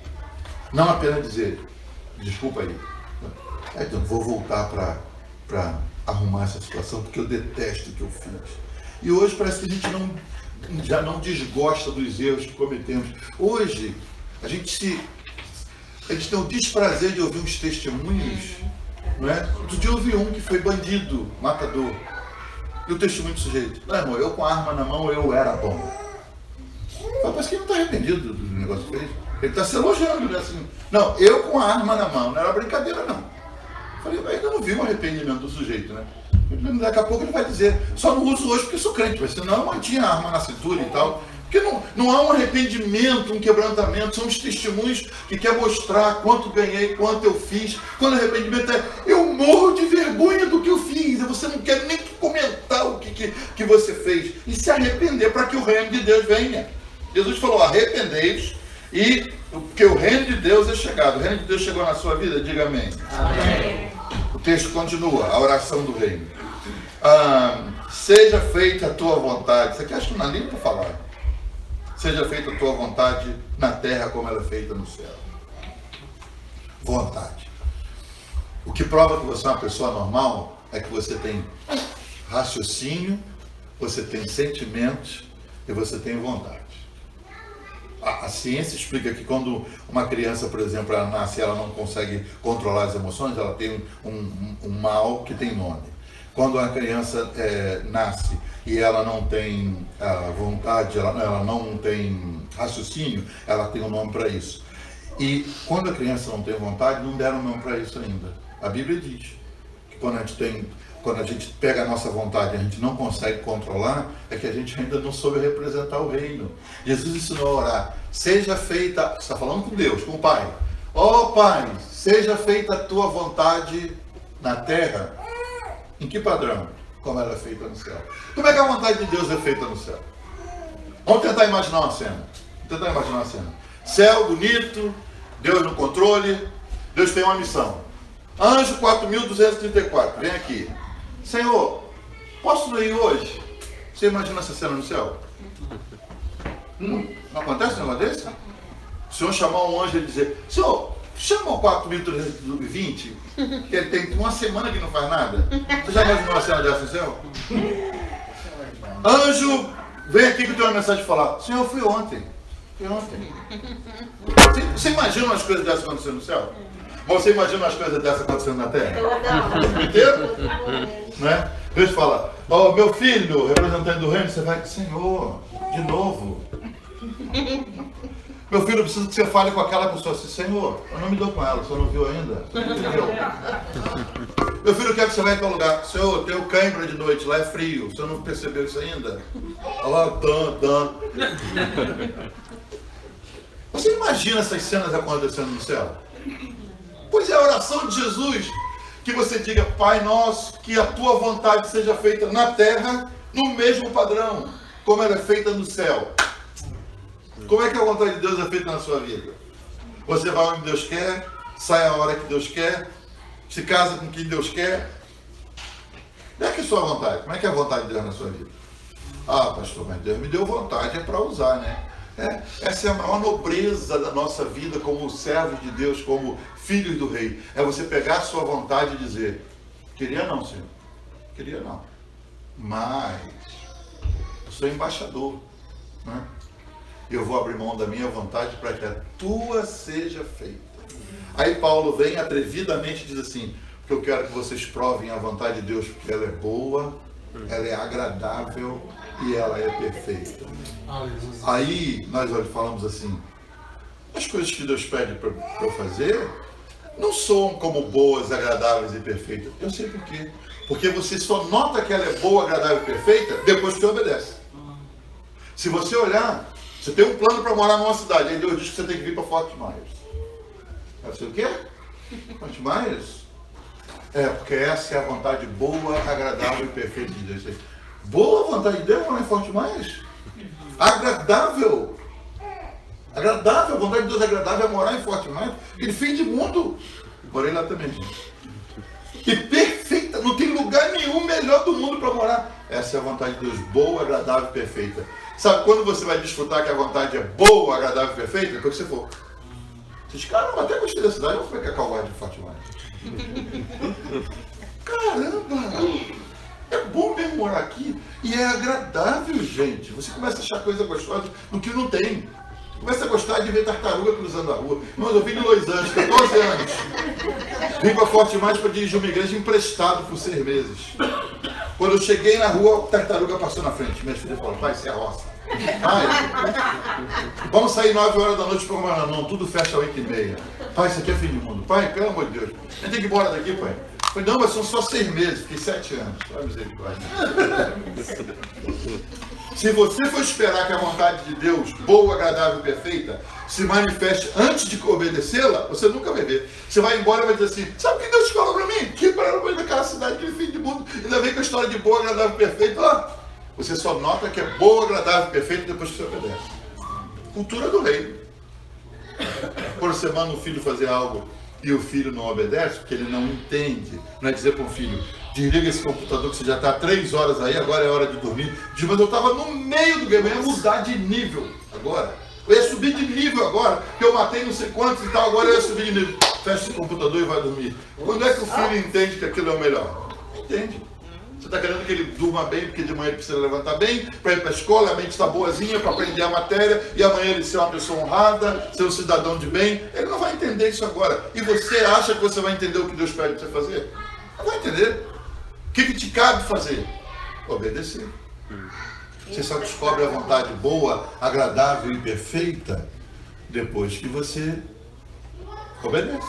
não apenas dizer, desculpa aí, então vou voltar para arrumar essa situação porque eu detesto o que eu fiz. E hoje parece que a gente já não desgosta dos erros que cometemos. Hoje, a gente tem o desprazer de ouvir uns testemunhos, não é? Outro dia eu ouvi um que foi bandido, matador. E o testemunho do sujeito, não, irmão, eu com a arma na mão, eu era bom. Parece que ele não está arrependido do negócio que fez. Ele está se elogiando, né? Assim, não, eu com a arma na mão, não era brincadeira, não. Falei, eu ainda não vi um arrependimento do sujeito, né? Daqui a pouco ele vai dizer, só não uso hoje porque sou crente, mas senão eu mantinha a arma na cintura e tal. Porque não há um arrependimento, um quebrantamento, são os testemunhos que quer mostrar quanto ganhei, quanto eu fiz. Quando arrependimento é, eu morro de vergonha do que eu fiz, você não quer nem comentar o que você fez. E se arrepender para que o reino de Deus venha. Jesus falou, arrependei-vos e porque o reino de Deus é chegado. O reino de Deus chegou na sua vida? Diga amém. Amém. O texto continua, a oração do reino. Seja feita a tua vontade. Isso aqui acho que não dá nem para falar. Seja feita a tua vontade na terra como ela é feita no céu. Vontade. O que prova que você é uma pessoa normal é que você tem raciocínio, você tem sentimentos e você tem vontade. A ciência explica que quando uma criança, por exemplo, ela nasce e ela não consegue controlar as emoções, ela tem um mal que tem nome. Quando a criança nasce e ela não tem vontade, ela não tem raciocínio, ela tem um nome para isso. E quando a criança não tem vontade, não deram um nome para isso ainda. A Bíblia diz que quando a gente pega a nossa vontade e a gente não consegue controlar, é que a gente ainda não soube representar o reino. Jesus ensinou a orar, seja feita, você está falando com Deus, com o Pai. Ó Pai, seja feita a tua vontade na terra. Em que padrão? Como ela é feita no céu. Como é que a vontade de Deus é feita no céu? Vamos tentar imaginar uma cena. Céu bonito, Deus no controle, Deus tem uma missão. Anjo 4.234, vem aqui. Senhor, posso não ir hoje? Você imagina essa cena no céu? Não acontece um negócio desse? O Senhor chamar um anjo e dizer, Senhor, chama o 4.320, que ele tem uma semana que não faz nada. Você já imaginou uma cena dessa no céu? Anjo, vem aqui que eu tenho uma mensagem para falar. Senhor, eu fui ontem. Você imagina umas coisas dessas acontecendo no céu? Você imagina umas coisas dessas acontecendo na terra? Inteiro? Né? Deus fala, ó, meu filho, representante do reino, você vai, Senhor, de novo. Meu filho, eu preciso que você fale com aquela pessoa assim, Senhor, eu não me dou com ela, você não viu ainda? Entendeu? Meu filho, eu quero que você vá em tal lugar. Senhor, eu tenho cãibra de noite, lá é frio, você não percebeu isso ainda? Olha lá, Você imagina essas cenas acontecendo no céu? Pois é a oração de Jesus, que você diga, Pai nosso, que a tua vontade seja feita na terra, no mesmo padrão, como ela é feita no céu. Como é que a vontade de Deus é feita na sua vida? Você vai onde Deus quer, sai a hora que Deus quer, se casa com quem Deus quer. Como é que é a sua vontade? Como é que é a vontade de Deus na sua vida? Ah, pastor, mas Deus me deu vontade, é para usar, né? Essa é a maior nobreza da nossa vida como servos de Deus, como filhos do rei. É você pegar a sua vontade e dizer, queria não, Senhor, queria não. Mas eu sou embaixador, né? Eu vou abrir mão da minha vontade para que a tua seja feita. Aí Paulo vem atrevidamente e diz assim, porque eu quero que vocês provem a vontade de Deus, porque ela é boa, ela é agradável e ela é perfeita. Aí nós falamos assim, as coisas que Deus pede para eu fazer, não soam como boas, agradáveis e perfeitas. Eu sei por quê. Porque você só nota que ela é boa, agradável e perfeita depois que você obedece. Se você olhar, você tem um plano para morar numa cidade, aí Deus diz que você tem que vir para Fort Myers. Aí você o quê? Fort Myers? Porque essa é a vontade boa, agradável e perfeita de Deus. Boa vontade de Deus morar em Fort Myers? Agradável. Agradável, a vontade de Deus agradável é morar em Fort Myers. Ele fim de mundo. Morei lá também, gente. E perfeita, não tem lugar nenhum melhor do mundo para morar. Essa é a vontade de Deus, boa, agradável e perfeita. Sabe quando você vai desfrutar que a vontade é boa, agradável e perfeita? Depois que você for. Você diz, caramba, até gostei da cidade, eu vou ficar calvado de Fort Myers. Caramba! É bom mesmo morar aqui. E é agradável, gente. Você começa a achar coisa gostosa do que não tem. Começa a gostar de ver tartaruga cruzando a rua. Mas eu vim de Los Angeles, 14 anos. Vim para Fort Myers para dirigir uma igreja emprestado por 6 meses. Quando eu cheguei na rua, a tartaruga passou na frente. Minha filha falou, pai, isso é roça. Pai, vamos sair 9 horas da noite para comer. Não, tudo fecha às 8h30. Pai, isso aqui é fim do mundo. Pai, pelo amor de Deus, a gente tem que ir embora daqui, pai. Eu falei, não, mas são só 6 meses, fiquei 7 anos. Olha a misericórdia. Se você for esperar que a vontade de Deus, boa, agradável e perfeita, se manifeste antes de obedecê-la, você nunca vai ver. Você vai embora e vai dizer assim, sabe o que Deus falou para mim? Que para no meio daquela cidade, aquele fim de mundo, ainda vem com a história de boa, agradável e perfeita. Ó, você só nota que é boa, agradável e perfeita depois que você obedece. Cultura do reino. Quando você manda um filho fazer algo e o filho não obedece, porque ele não entende, não é dizer para um filho, desliga esse computador que você já está 3 horas aí, agora é hora de dormir. Diz, mas eu estava no meio do game, eu ia mudar de nível agora. Eu ia subir de nível agora, porque eu matei não sei quantos e tal, agora eu ia subir de nível. Fecha esse computador e vai dormir. Quando é que o filho entende que aquilo é o melhor? Entende. Você está querendo que ele durma bem, porque de manhã ele precisa levantar bem, para ir para a escola, a mente está boazinha para aprender a matéria, e amanhã ele ser uma pessoa honrada, ser um cidadão de bem. Ele não vai entender isso agora. E você acha que você vai entender o que Deus pede para você fazer? Não vai entender. O que te cabe fazer? Obedecer. Você só descobre a vontade boa, agradável e perfeita depois que você obedece.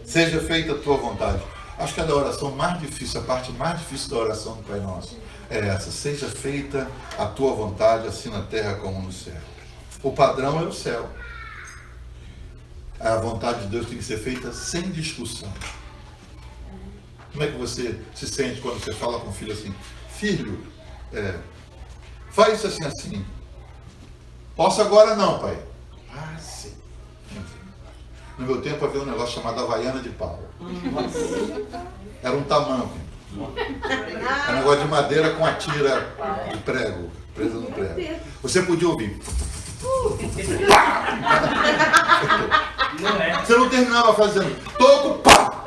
Seja feita a tua vontade. Acho que a da oração mais difícil, a parte mais difícil da oração do Pai Nosso é essa. Seja feita a tua vontade, assim na terra como no céu. O padrão é o céu. A vontade de Deus tem que ser feita sem discussão. Como é que você se sente quando você fala com o filho assim? Filho, faz isso assim, assim. Posso agora não, pai? Ah, sim. No meu tempo havia um negócio chamado Havaiana de pau. Era um tamanho. Era um negócio de madeira com a tira de prego, presa no prego. Você podia ouvir. Você não terminava fazendo toco, pá!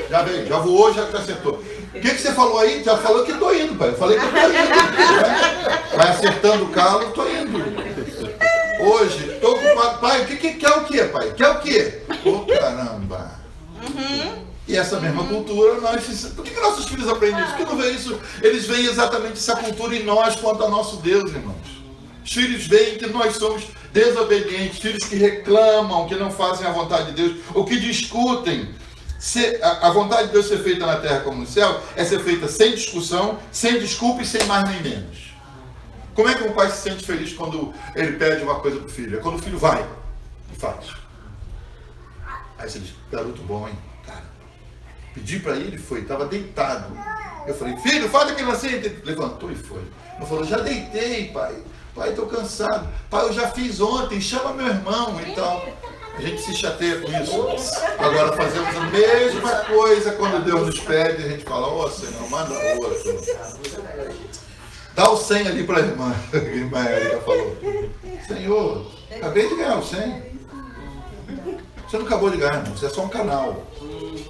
Já veio, já voou, já acertou. O que você falou aí? Já falou que estou indo, pai. Eu falei que eu estou indo. Vai acertando o calo, estou indo. Hoje, estou ocupado. Pai, quer o quê, pai? Quer o quê? Oh, caramba. E essa mesma cultura, por que nossos filhos aprendem isso? Porque não vê isso? Eles veem exatamente essa cultura em nós quanto a nosso Deus, irmãos. Os filhos veem que nós somos desobedientes, filhos que reclamam, que não fazem a vontade de Deus, ou que discutem. A vontade de Deus ser feita na terra como no céu é ser feita sem discussão, sem desculpa e sem mais nem menos. Como é que um pai se sente feliz quando ele pede uma coisa para o filho? É quando o filho vai e faz. Aí você diz, garoto bom, hein? Cara, pedi para ele, foi, estava deitado. Eu falei, filho, faz aquilo assim. Ele levantou e foi. Eu falei, já deitei, pai. Pai, estou cansado. Pai, eu já fiz ontem, chama meu irmão. Então, a gente se chateia com isso. Agora fazemos a mesma coisa quando Deus nos pede. A gente fala, ó Senhor, manda outro. Dá o 100 ali para a irmã. A irmã Érica falou. Senhor, acabei de ganhar o 100. Você não acabou de ganhar, irmão. Você é só um canal.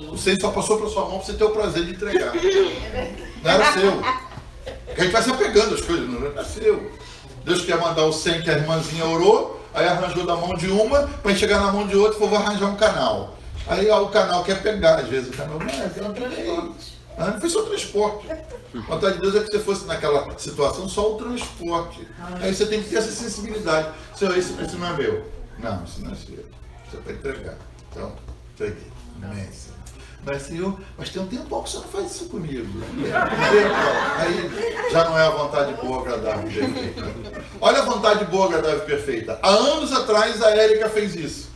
O 100 só passou para sua mão para você ter o prazer de entregar. Não era seu. A gente vai se apegando às coisas, não era seu. Deus quer mandar o 100 que a irmãzinha orou, aí arranjou da mão de uma, para chegar na mão de outra, falou, vou arranjar um canal. Aí ó, o canal quer pegar, às vezes o canal, não foi só transporte. A vontade de Deus é que você fosse naquela situação só o transporte. Aí você tem que ter essa sensibilidade. Senhor, isso não é meu. Não, isso não é seu. Isso é para entregar. Então, entreguei. Amém. Mas, Senhor, mas tem um tempão que você não faz isso comigo. Aí já não é a vontade boa, agradável e perfeita. Olha a vontade boa, agradável e perfeita. Há anos atrás a Érica fez isso.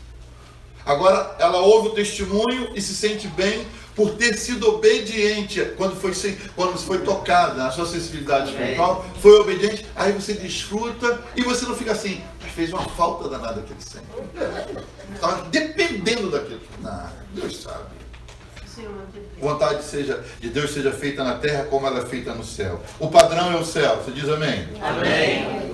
Agora ela ouve o testemunho e se sente bem por ter sido obediente quando foi tocada na sua sensibilidade espiritual, foi obediente, aí você desfruta e você não fica assim, mas fez uma falta danada aquele Senhor. Estava dependendo daquilo. Não, Deus sabe. Vontade de Deus seja feita na terra como ela é feita no céu. O padrão é o céu. Você diz amém? Amém.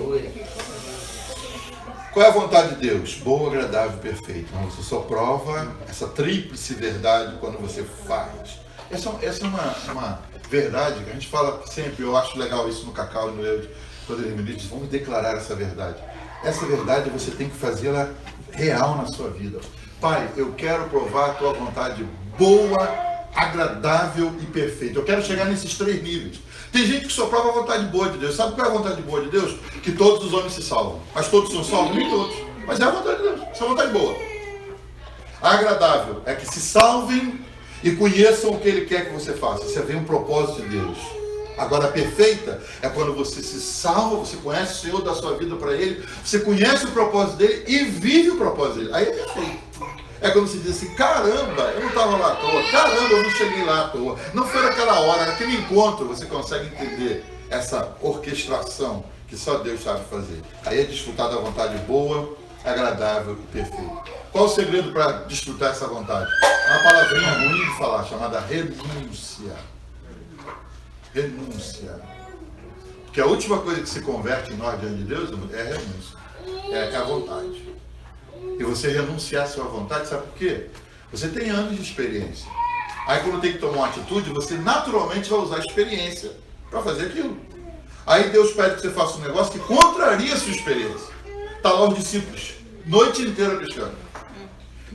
Qual é a vontade de Deus? Boa, agradável e perfeita. Você só prova essa tríplice verdade quando você faz. Essa é uma verdade que a gente fala sempre. Eu acho legal isso no Cacau e no Eude, quando eles me dizem, vamos declarar essa verdade. Essa verdade você tem que fazê-la real na sua vida. Pai, eu quero provar a tua vontade boa, agradável e perfeita. Eu quero chegar nesses 3 níveis. Tem gente que só prova a vontade boa de Deus. Sabe qual é a vontade boa de Deus? Que todos os homens se salvam. Mas todos são salvos? Nem todos. Mas é a vontade de Deus. Essa é a vontade boa. A agradável é que se salvem e conheçam o que Ele quer que você faça. Você vê um propósito de Deus. Agora, a perfeita é quando você se salva, você conhece o Senhor, dá sua vida para Ele, você conhece o propósito dEle e vive o propósito dEle. Aí é perfeito. É quando você diz assim, caramba, eu não estava lá à toa, caramba, eu não cheguei lá à toa. Não foi naquela hora, naquele encontro, você consegue entender essa orquestração que só Deus sabe fazer. Aí é desfrutar da vontade boa, agradável e perfeita. Qual o segredo para desfrutar essa vontade? Uma palavrinha ruim de falar, chamada renúncia. Renúncia. Porque a última coisa que se converte em nós diante de Deus é a renúncia. É a vontade. E você renunciar à sua vontade, sabe por quê? Você tem anos de experiência. Aí quando tem que tomar uma atitude, você naturalmente vai usar a experiência para fazer aquilo. Aí Deus pede que você faça um negócio que contraria a sua experiência. Está lá os discípulos, noite inteira pescando.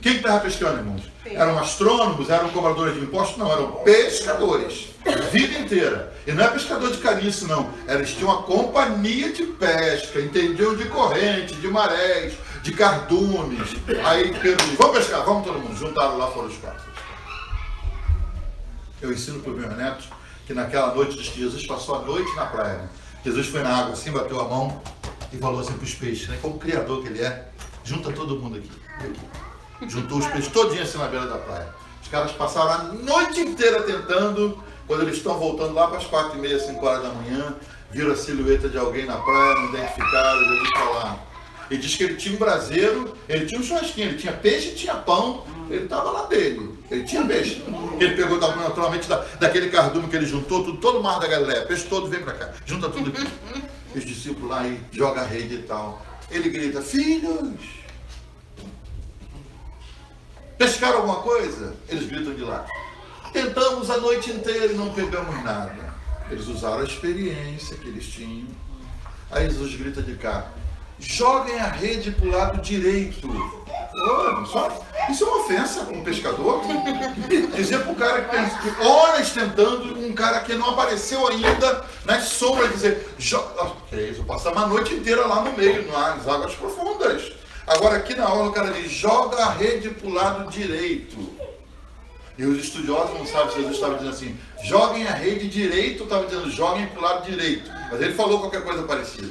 Quem estava pescando, irmãos? Eram astrônomos, eram cobradores de impostos? Não, eram pescadores. A vida inteira. E não é pescador de caniço, não. Eles tinham uma companhia de pesca, entendiam de corrente, de marés, de cardumes. Aí Pedro diz, vamos pescar, vamos todo mundo. Juntaram lá, foram os 4. Eu ensino para os meus netos que naquela noite diz que Jesus passou a noite na praia. Né? Jesus foi na água assim, bateu a mão e falou assim para os peixes, né? Como criador que ele é, junta todo mundo aqui. Juntou os peixes todinhos assim na beira da praia. Os caras passaram a noite inteira tentando, quando eles estão voltando lá para as 4h30, 5 horas da manhã, viram a silhueta de alguém na praia, não identificaram, Jesus está lá. Ele diz que ele tinha um braseiro, ele tinha um churrasquinho, ele tinha peixe e tinha pão, ele estava lá dele, ele tinha peixe. Ele pegou naturalmente daquele cardume que ele juntou, tudo, todo o mar da Galileia, peixe todo vem para cá, junta tudo aqui. Os discípulos lá e joga a rede e tal. Ele grita, filhos, pescaram alguma coisa? Eles gritam de lá. Tentamos a noite inteira e não pegamos nada. Eles usaram a experiência que eles tinham. Aí Jesus grita de cá, joguem a rede para o lado direito. Isso é uma ofensa para um pescador. Dizer para o cara que horas tentando, um cara que não apareceu ainda nas sombras, dizer, eu passava uma noite inteira lá no meio, nas águas profundas. Agora aqui na aula o cara diz, joga a rede para o lado direito. E os estudiosos não sabem se Jesus estava dizendo assim, joguem a rede direito, ou estava dizendo, joguem para o lado direito. Mas ele falou qualquer coisa parecida.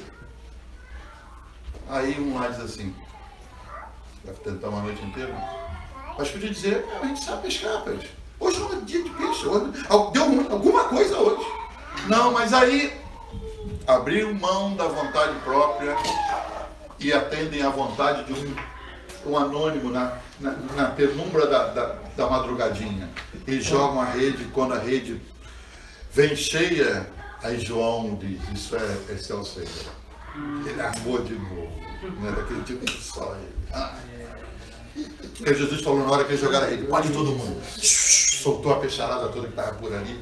Aí um lá diz assim, vai tentar uma noite inteira? Mas podia dizer, a gente sabe pescar, peixe. Hoje não é dia de peixe, hoje, deu alguma coisa hoje. Não, mas aí abriram mão da vontade própria e atendem à vontade de um anônimo na penumbra da madrugadinha. E jogam a rede, quando a rede vem cheia, aí João diz, esse é o Senhor. Ele armou de novo, não é daquele tipo que só ele. Porque Jesus falou na hora que eles jogaram a rede, pode todo mundo. Soltou a peixarada toda que estava por ali.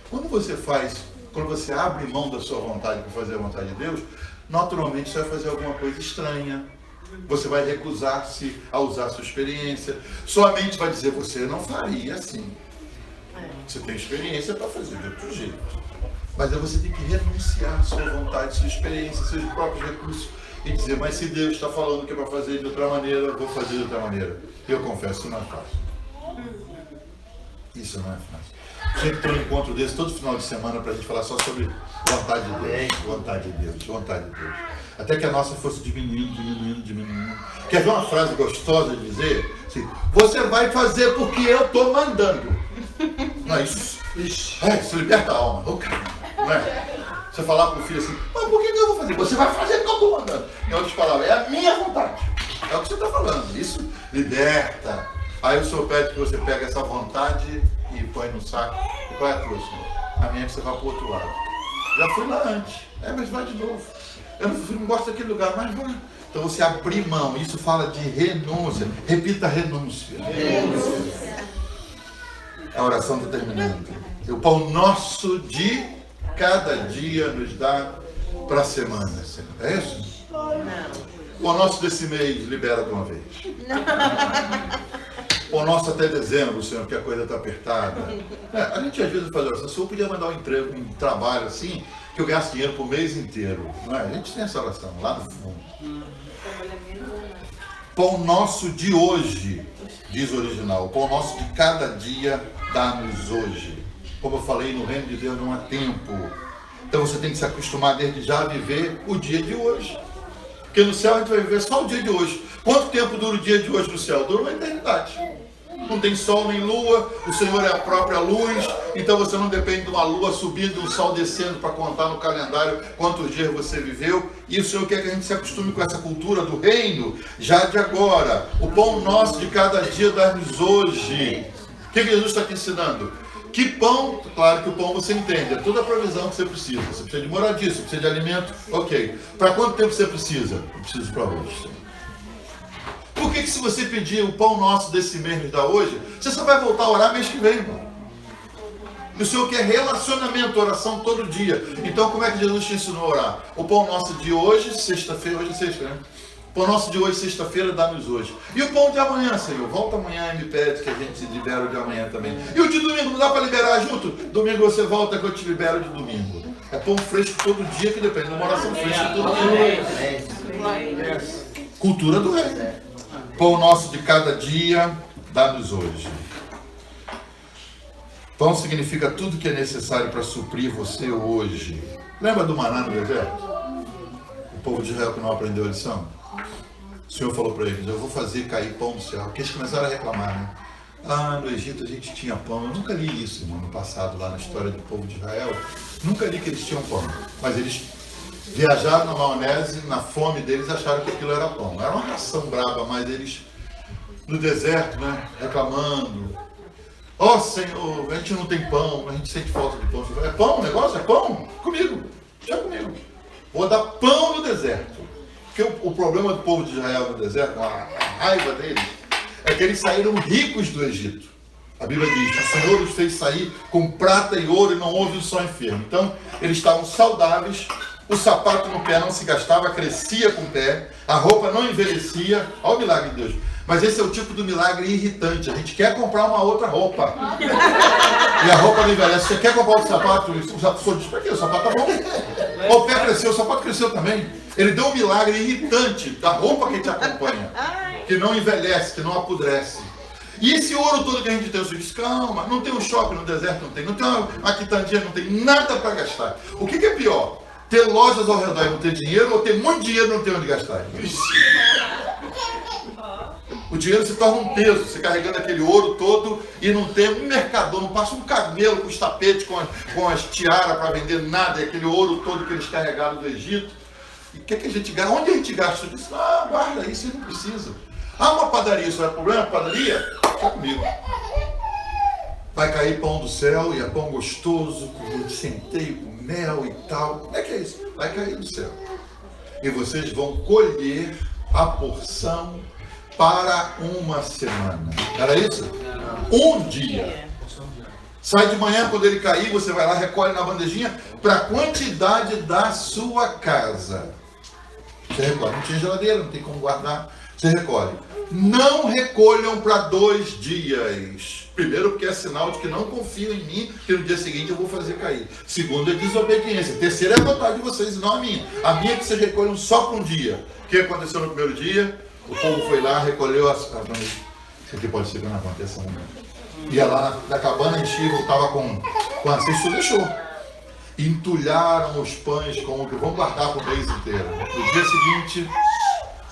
Quando você abre mão da sua vontade para fazer a vontade de Deus, naturalmente você vai fazer alguma coisa estranha. Você vai recusar-se a usar a sua experiência. Sua mente vai dizer, você não faria assim. Você tem experiência para fazer de outro jeito. Mas aí você tem que renunciar à sua vontade, sua experiência, seus próprios recursos e dizer, mas se Deus está falando que é para fazer de outra maneira, eu vou fazer de outra maneira. Eu confesso, isso não é fácil. Isso não é fácil. Sempre tem um encontro desse todo final de semana para a gente falar só sobre vontade de Deus, vontade de Deus, vontade de Deus. Até que a nossa fosse diminuindo. Quer ver uma frase gostosa de dizer? Assim, você vai fazer porque eu estou mandando. Não é isso? Isso liberta a alma. Não é? Você falar para o filho assim, mas por que eu vou fazer? Você vai fazer porque eu estou mandando. Em outras palavras, é a minha vontade. É o que você está falando. Isso liberta. Aí o Senhor pede que você pegue essa vontade e põe no saco. E qual é a tua, Senhor? A minha é que você vai para o outro lado. Já fui lá antes. Mas vai de novo. Eu não gosto daquele lugar, mas vai. Então você abrir mão. Isso fala de renúncia. Repita renúncia. A oração está terminando. O pão nosso de cada dia nos dá para a semana, Senhor. É isso? O pão nosso desse mês libera de uma vez. O nosso até dezembro, Senhor, que a coisa está apertada. A gente às vezes fala assim, o Senhor podia mandar um trabalho assim, que eu gasto dinheiro por mês inteiro. Não é? A gente tem essa oração lá no fundo. Pão nosso de hoje, diz o original. O pão nosso de cada dia dá-nos hoje. Como eu falei, no reino de Deus não há tempo. Então você tem que se acostumar desde já a viver o dia de hoje. Porque no céu a gente vai viver só o dia de hoje. Quanto tempo dura o dia de hoje no céu? Dura uma eternidade. Não tem sol nem lua, o Senhor é a própria luz, então você não depende de uma lua subindo, de um sol descendo para contar no calendário quantos dias você viveu. E o Senhor quer que a gente se acostume com essa cultura do reino, já de agora. O pão nosso de cada dia dá-nos hoje. O que Jesus está te ensinando? Que pão, claro que o pão você entende, é toda a provisão que você precisa. Você precisa de moradia, você precisa de alimento, ok. Para quanto tempo você precisa? Eu preciso para hoje. Por que se você pedir o pão nosso desse mês nos dá hoje, você só vai voltar a orar mês que vem, irmão? E o Senhor quer relacionamento, oração todo dia. Então como é que Jesus te ensinou a orar? O pão nosso de hoje, sexta-feira, hoje é sexta, né? O pão nosso de hoje, sexta-feira, dá-nos hoje. E o pão de amanhã, Senhor? Volta amanhã e me pede que a gente libere o de amanhã também. E o de domingo, não dá para liberar junto? Domingo você volta que eu te libero de domingo. É pão fresco todo dia, que depende de uma oração fresca todo dia. Cultura do reino. Pão nosso de cada dia, dá-nos hoje. Pão significa tudo que é necessário para suprir você hoje. Lembra do maná no deserto? O povo de Israel que não aprendeu a lição? O Senhor falou para eles, eu vou fazer cair pão do céu. Porque eles começaram a reclamar, né? Ah, no Egito a gente tinha pão. Eu nunca li isso, irmão, no passado, lá na história do povo de Israel. Nunca li que eles tinham pão. Mas eles viajaram na maionese, na fome deles, acharam que aquilo era pão. Era uma ração braba, mas eles, no deserto, né, reclamando. Ó Senhor, a gente não tem pão, a gente sente falta de pão. Você fala, é pão o negócio? É pão? Comigo. Deixa comigo. Vou dar pão no deserto. Porque o problema do povo de Israel no deserto, a raiva deles, é que eles saíram ricos do Egito. A Bíblia diz, o Senhor os fez sair com prata e ouro e não houve um só enfermo. Então, eles estavam saudáveis. O sapato no pé não se gastava, crescia com o pé, a roupa não envelhecia. Olha o milagre de Deus. Mas esse é o tipo do milagre irritante. A gente quer comprar uma outra roupa. E a roupa não envelhece. Você quer comprar outro sapato? O sapato diz, para quê? O sapato tá bom. O pé cresceu, o sapato cresceu também. Ele deu um milagre irritante da roupa que te acompanha. Que não envelhece, que não apodrece. E esse ouro todo que a gente tem, você diz, calma, não tem um shopping no deserto, não tem uma quitandinha, não tem nada para gastar. O que é pior? Ter lojas ao redor e não ter dinheiro, ou ter muito dinheiro e não ter onde gastar? O dinheiro se torna um peso, você carregando aquele ouro todo e não tem um mercador, não passa um camelo com os tapetes, com as tiaras para vender nada, é aquele ouro todo que eles carregaram do Egito. E o que a gente gasta? Onde a gente gasta isso? Guarda isso, você não precisa. Uma padaria, isso é problema? Padaria? Fica comigo. Vai cair pão do céu e é pão gostoso, com centeio, com mel e tal. Como é que é isso? Vai cair do céu. E vocês vão colher a porção para uma semana. Era isso? Um dia. Sai de manhã, quando ele cair, você vai lá, recolhe na bandejinha para a quantidade da sua casa. Você recolhe. Não tinha geladeira, não tem como guardar. Você recolhe. Não recolham para 2 dias. Primeiro, porque é sinal de que não confiam em mim, que no dia seguinte eu vou fazer cair. Segundo, é desobediência. Terceiro, é a vontade de vocês e não a minha. A minha é que vocês recolham só para um dia. O que aconteceu no primeiro dia? O povo foi lá, recolheu as... Isso aqui pode ser que não aconteça, não. Ia lá na cabana, enchia e voltava com a cesta, deixou. Entulharam os pães com o que vão guardar por o mês inteiro. No dia seguinte,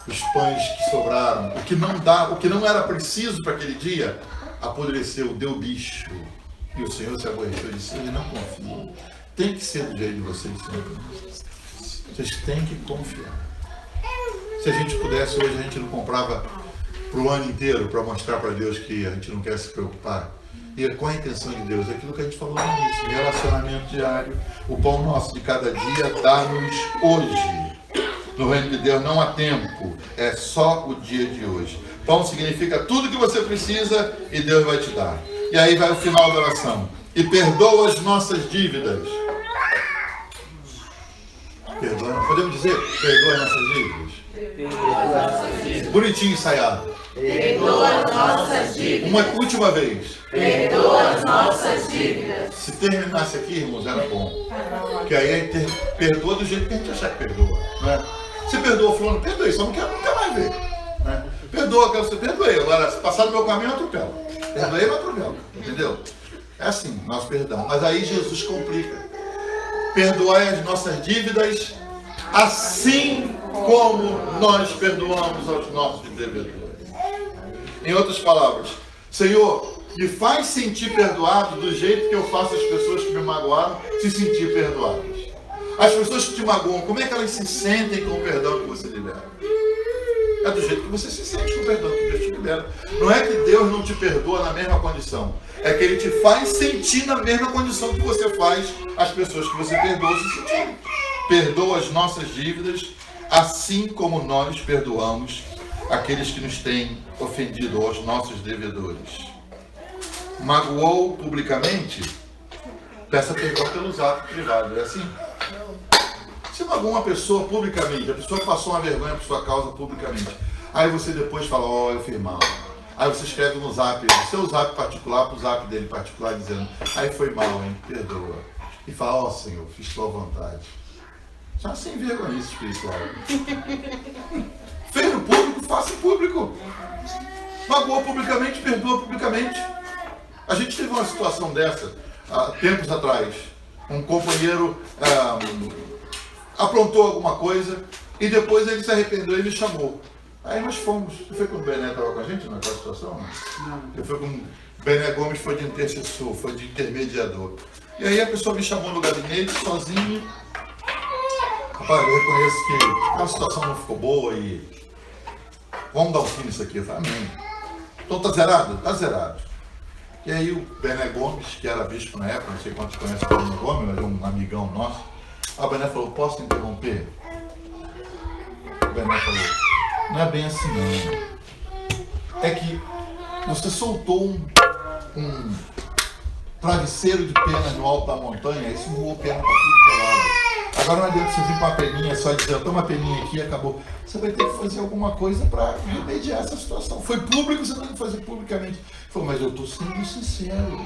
os pães que sobraram, o que não era preciso para aquele dia, apodreceu, deu bicho. E o Senhor se aborreceu e disse, ele não confia. Tem que ser do jeito de vocês, Senhor. Vocês têm que confiar. Se a gente pudesse, hoje a gente não comprava para o ano inteiro, para mostrar para Deus que a gente não quer se preocupar. E qual a intenção de Deus? Aquilo que a gente falou no início, relacionamento diário. O pão nosso de cada dia dá-nos hoje. No reino de Deus não há tempo, é só o dia de hoje. Pão significa tudo que você precisa e Deus vai te dar. E aí vai o final da oração. E perdoa as nossas dívidas. Perdoa, podemos dizer, perdoa as nossas dívidas? Bonitinho ensaiado. Perdoa as nossas dívidas. Uma última vez. Perdoa as nossas dívidas. Se terminasse aqui, irmãos, era bom. Porque aí a gente perdoa do jeito que a gente achar que perdoa. Não é? Você perdoa o fulano, perdoei, só não quero nunca mais ver. Né? Perdoa, você perdoei. Agora, se passar no meu caminho, eu atropelo. Perdoei, eu atropelo. Entendeu? É assim, nós perdamos. Mas aí Jesus complica. Perdoai as nossas dívidas, assim como nós perdoamos aos nossos devedores. Em outras palavras, Senhor, me faz sentir perdoado do jeito que eu faço as pessoas que me magoaram se sentir perdoadas. As pessoas que te magoam, como é que elas se sentem com o perdão que você libera? É do jeito que você se sente com o perdão que Deus te libera. Não é que Deus não te perdoa na mesma condição. É que Ele te faz sentir na mesma condição que você faz as pessoas que você perdoa se sentirem. Perdoa as nossas dívidas, assim como nós perdoamos aqueles que nos têm ofendido, aos nossos devedores. Magoou publicamente? Peça perdão pelos atos privados. É assim? Você magoou uma pessoa publicamente, a pessoa passou uma vergonha por sua causa publicamente. Aí você depois fala, ó, eu fiz mal. Aí você escreve no zap, no seu zap particular, pro zap dele particular, dizendo, aí foi mal, hein, perdoa. E fala, ó Senhor, fiz tua vontade. Já sem vergonha espiritual. Fez no público, faça em público. Magoou publicamente, perdoa publicamente. A gente teve uma situação dessa, há tempos atrás. Um companheiro aprontou alguma coisa e depois ele se arrependeu e me chamou. Aí nós fomos. Você foi quando o Bené estava com a gente naquela situação? Não. Eu fui com o Bené Gomes, foi de intercessor, foi de intermediador. E aí a pessoa me chamou no gabinete, sozinho. Rapaz, eu reconheço que a situação não ficou boa e vamos dar um fim nisso aqui. Eu falei, amém. Então tá zerado? Tá zerado. E aí o Bené Gomes, que era bispo na época, não sei quantos conhecem o Bené Gomes, mas é um amigão nosso. A Bené falou, posso interromper? O Bené falou, não é bem assim não. É que você soltou um travesseiro de penas no alto da montanha, isso voou pena para tudo que é lado. Agora não adianta você vir com uma peninha só dizer, toma uma peninha aqui e acabou. Você vai ter que fazer alguma coisa para remediar essa situação. Foi público, você tem que fazer publicamente. Ele falou, mas eu estou sendo sincero.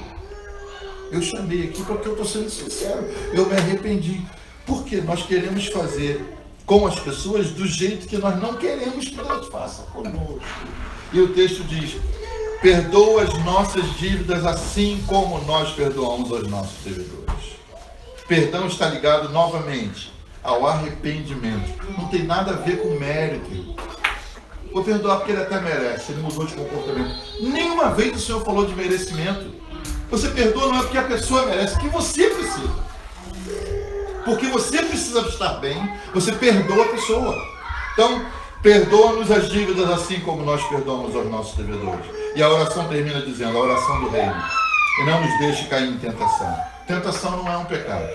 Eu chamei aqui porque eu estou sendo sincero. Eu me arrependi. Porque nós queremos fazer com as pessoas do jeito que nós não queremos que elas façam conosco. E o texto diz, perdoa as nossas dívidas assim como nós perdoamos aos nossos devedores. Perdão está ligado novamente ao arrependimento. Não tem nada a ver com mérito. Vou perdoar porque ele até merece, ele mudou de comportamento. Nenhuma vez o Senhor falou de merecimento. Você perdoa não é porque a pessoa merece, é porque você precisa. Porque você precisa estar bem, você perdoa a pessoa. Então, perdoa-nos as dívidas assim como nós perdoamos aos nossos devedores. E a oração termina dizendo, a oração do reino. E não nos deixe cair em tentação. Tentação não é um pecado.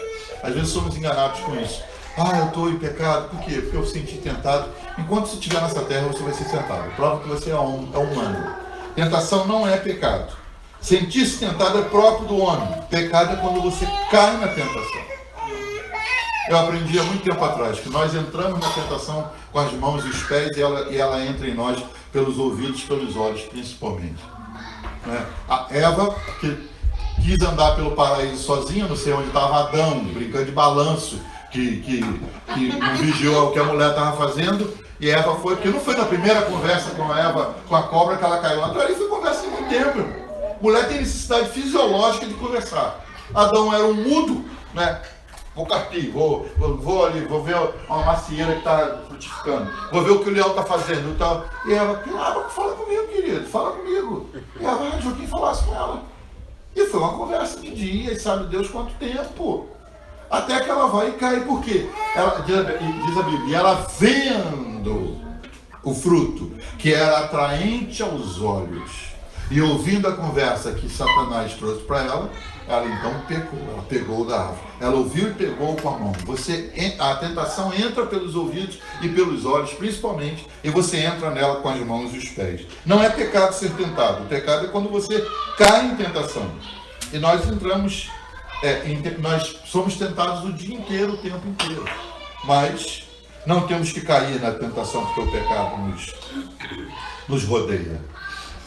Às vezes somos enganados com isso. Ah, eu estou em pecado. Por quê? Porque eu senti tentado. Enquanto você estiver nessa terra, você vai ser tentado. Prova que você é humano. Tentação não é pecado. Sentir-se tentado é próprio do homem. Pecado é quando você cai na tentação. Eu aprendi há muito tempo atrás que nós entramos na tentação com as mãos e os pés e ela entra em nós pelos ouvidos, pelos olhos principalmente. né? A Eva, que quis andar pelo paraíso sozinha, não sei onde estava Adão, brincando de balanço, que não vigiou o que a mulher estava fazendo, e Eva foi, porque não foi na primeira conversa com a Eva, com a cobra, que ela caiu. Então ali foi conversa em muito tempo. Mulher tem necessidade fisiológica de conversar. Adão era um mudo, né? Vou carpir, vou ali, vou ver uma macieira que está frutificando, vou ver o que o leão está fazendo e tal. E ela, fala comigo, querido, fala comigo. E ela, Joaquim falasse com ela. E foi uma conversa de dias, sabe Deus quanto tempo. Até que ela vai e cai, por quê? Ela, diz a Bíblia, ela vendo o fruto, que era atraente aos olhos, e ouvindo a conversa que Satanás trouxe para ela, ela então pecou, ela pegou da árvore. Ela ouviu e pegou com a mão. A tentação entra pelos ouvidos e pelos olhos, principalmente, e você entra nela com as mãos e os pés. Não é pecado ser tentado. O pecado é quando você cai em tentação. E nós entramos, nós somos tentados o dia inteiro, o tempo inteiro. Mas não temos que cair na tentação, porque o pecado nos rodeia.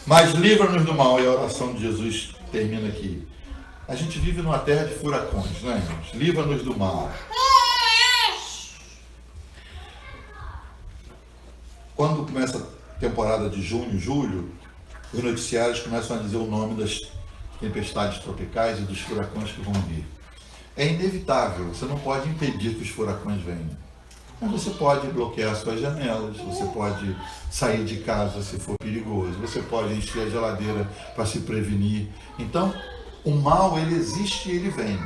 Mas livra-nos do mal, e a oração de Jesus termina aqui. A gente vive numa terra de furacões, né, irmãos? Livra-nos do mal. Quando começa a temporada de junho, julho, os noticiários começam a dizer o nome das tempestades tropicais e dos furacões que vão vir. É inevitável, você não pode impedir que os furacões venham. Mas você pode bloquear suas janelas, você pode sair de casa se for perigoso, você pode encher a geladeira para se prevenir. Então, o mal, ele existe e ele vem.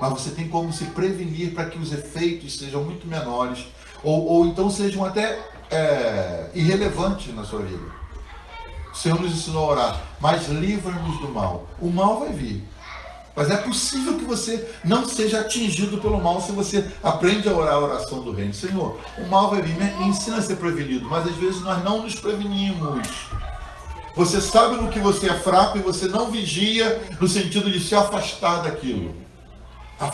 Mas você tem como se prevenir para que os efeitos sejam muito menores, ou então sejam até irrelevantes na sua vida. O Senhor nos ensinou a orar, mas livra-nos do mal. O mal vai vir. Mas é possível que você não seja atingido pelo mal se você aprende a orar a oração do reino. Senhor, o mal vai vir, me ensina a ser prevenido, mas às vezes nós não nos prevenimos. Você sabe no que você é fraco e você não vigia no sentido de se afastar daquilo.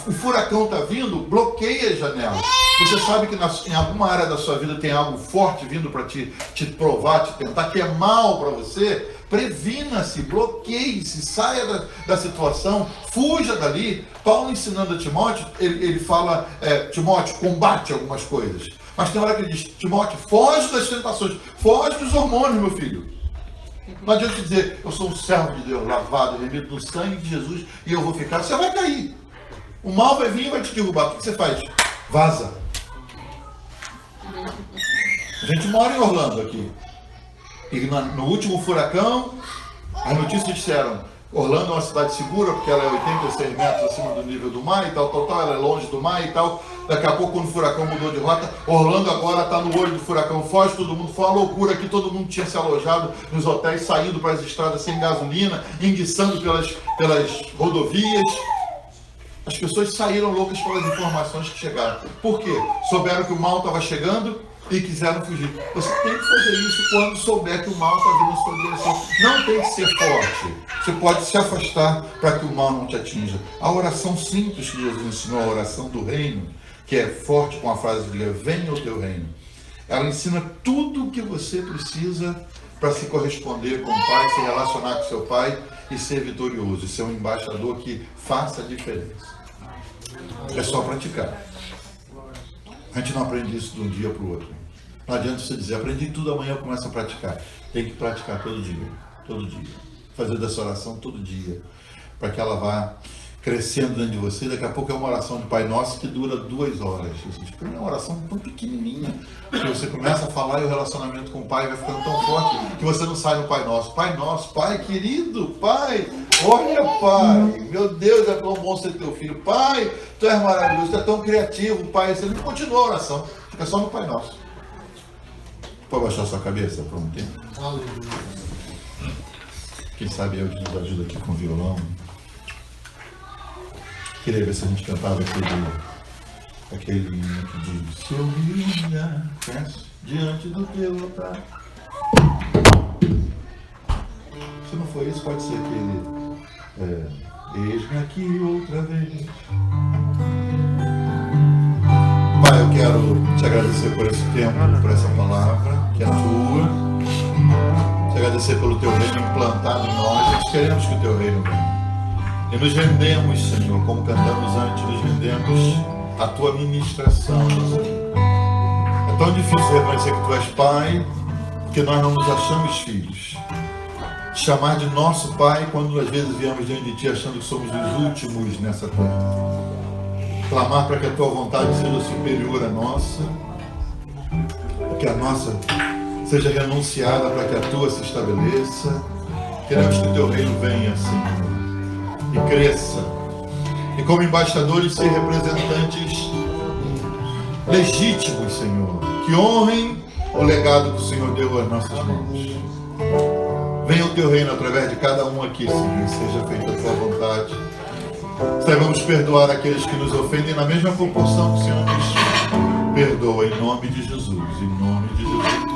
O furacão está vindo, bloqueia as janelas. Você sabe que em alguma área da sua vida tem algo forte vindo para te provar, te tentar, que é mal para você. Previna-se, bloqueie-se, saia da situação, fuja dali. Paulo ensinando a Timóteo, ele fala, Timóteo, combate algumas coisas. Mas tem hora que ele diz, Timóteo, foge das tentações, foge dos hormônios, meu filho. Não adianta dizer, eu sou um servo de Deus, lavado, remido no sangue de Jesus, e eu vou ficar, você vai cair. O mal vai vir e vai te derrubar. O que você faz? Vaza. A gente mora em Orlando aqui. E no último furacão, as notícias disseram, Orlando é uma cidade segura, porque ela é 86 metros acima do nível do mar e tal, ela é longe do mar e tal. Daqui a pouco, quando o furacão mudou de rota, Orlando agora está no olho do furacão, foge todo mundo, foi uma loucura que todo mundo tinha se alojado nos hotéis, saído para as estradas sem gasolina, enguiçando pelas rodovias. As pessoas saíram loucas pelas informações que chegaram. Por quê? Souberam que o mal estava chegando e quiseram fugir. Você tem que fazer isso quando souber que o mal está vindo na sua direção. Não tem que ser forte. Você pode se afastar para que o mal não te atinja. A oração simples que Jesus ensinou, a oração do reino, que é forte com a frase de venha o teu reino. Ela ensina tudo o que você precisa para se corresponder com o Pai, se relacionar com seu Pai e ser vitorioso, e ser um embaixador que faça a diferença. É só praticar. A gente não aprende isso de um dia para o outro. Não adianta você dizer, aprendi tudo, amanhã eu começo a praticar. Tem que praticar todo dia, todo dia. Fazer dessa oração todo dia, para que ela vá crescendo dentro de você. Daqui a pouco é uma oração de Pai Nosso que dura 2 horas. É uma oração tão pequenininha, que você começa a falar e o relacionamento com o Pai vai ficando tão forte que você não sai no Pai Nosso. Pai Nosso, Pai querido, Pai, olha Pai, meu Deus, é tão bom ser teu filho. Pai, tu és maravilhoso, tu é tão criativo, Pai. Você não continua a oração, fica só no Pai Nosso. Pode baixar sua cabeça por um tempo? Quem sabe eu que nos ajuda aqui com o violão. Queria ver se a gente cantava aquele hino que diz: se eu me diante do teu altar. Se não for isso, pode ser aquele eis-me aqui outra vez. Pai, eu quero te agradecer por esse tempo, por essa palavra que é tua. Te agradecer agradecer pelo teu reino implantado em nós. Nós queremos que o teu reino venha. E nos rendemos, Senhor, como cantamos antes, nos rendemos à tua ministração, Senhor. É tão difícil reconhecer que tu és Pai, porque nós não nos achamos filhos. Te chamar de nosso Pai quando às vezes viemos diante de ti achando que somos os últimos nessa terra. Clamar para que a tua vontade seja superior à nossa, que a nossa seja renunciada para que a tua se estabeleça. Queremos que o teu reino venha, Senhor, e cresça. E como embaixadores ser representantes legítimos, Senhor, que honrem o legado que o Senhor deu às nossas mãos. Venha o teu reino através de cada um aqui, Senhor, seja feita a tua vontade. Saibamos perdoar aqueles que nos ofendem na mesma proporção que o Senhor nos perdoa, em nome de Jesus, em nome de Jesus.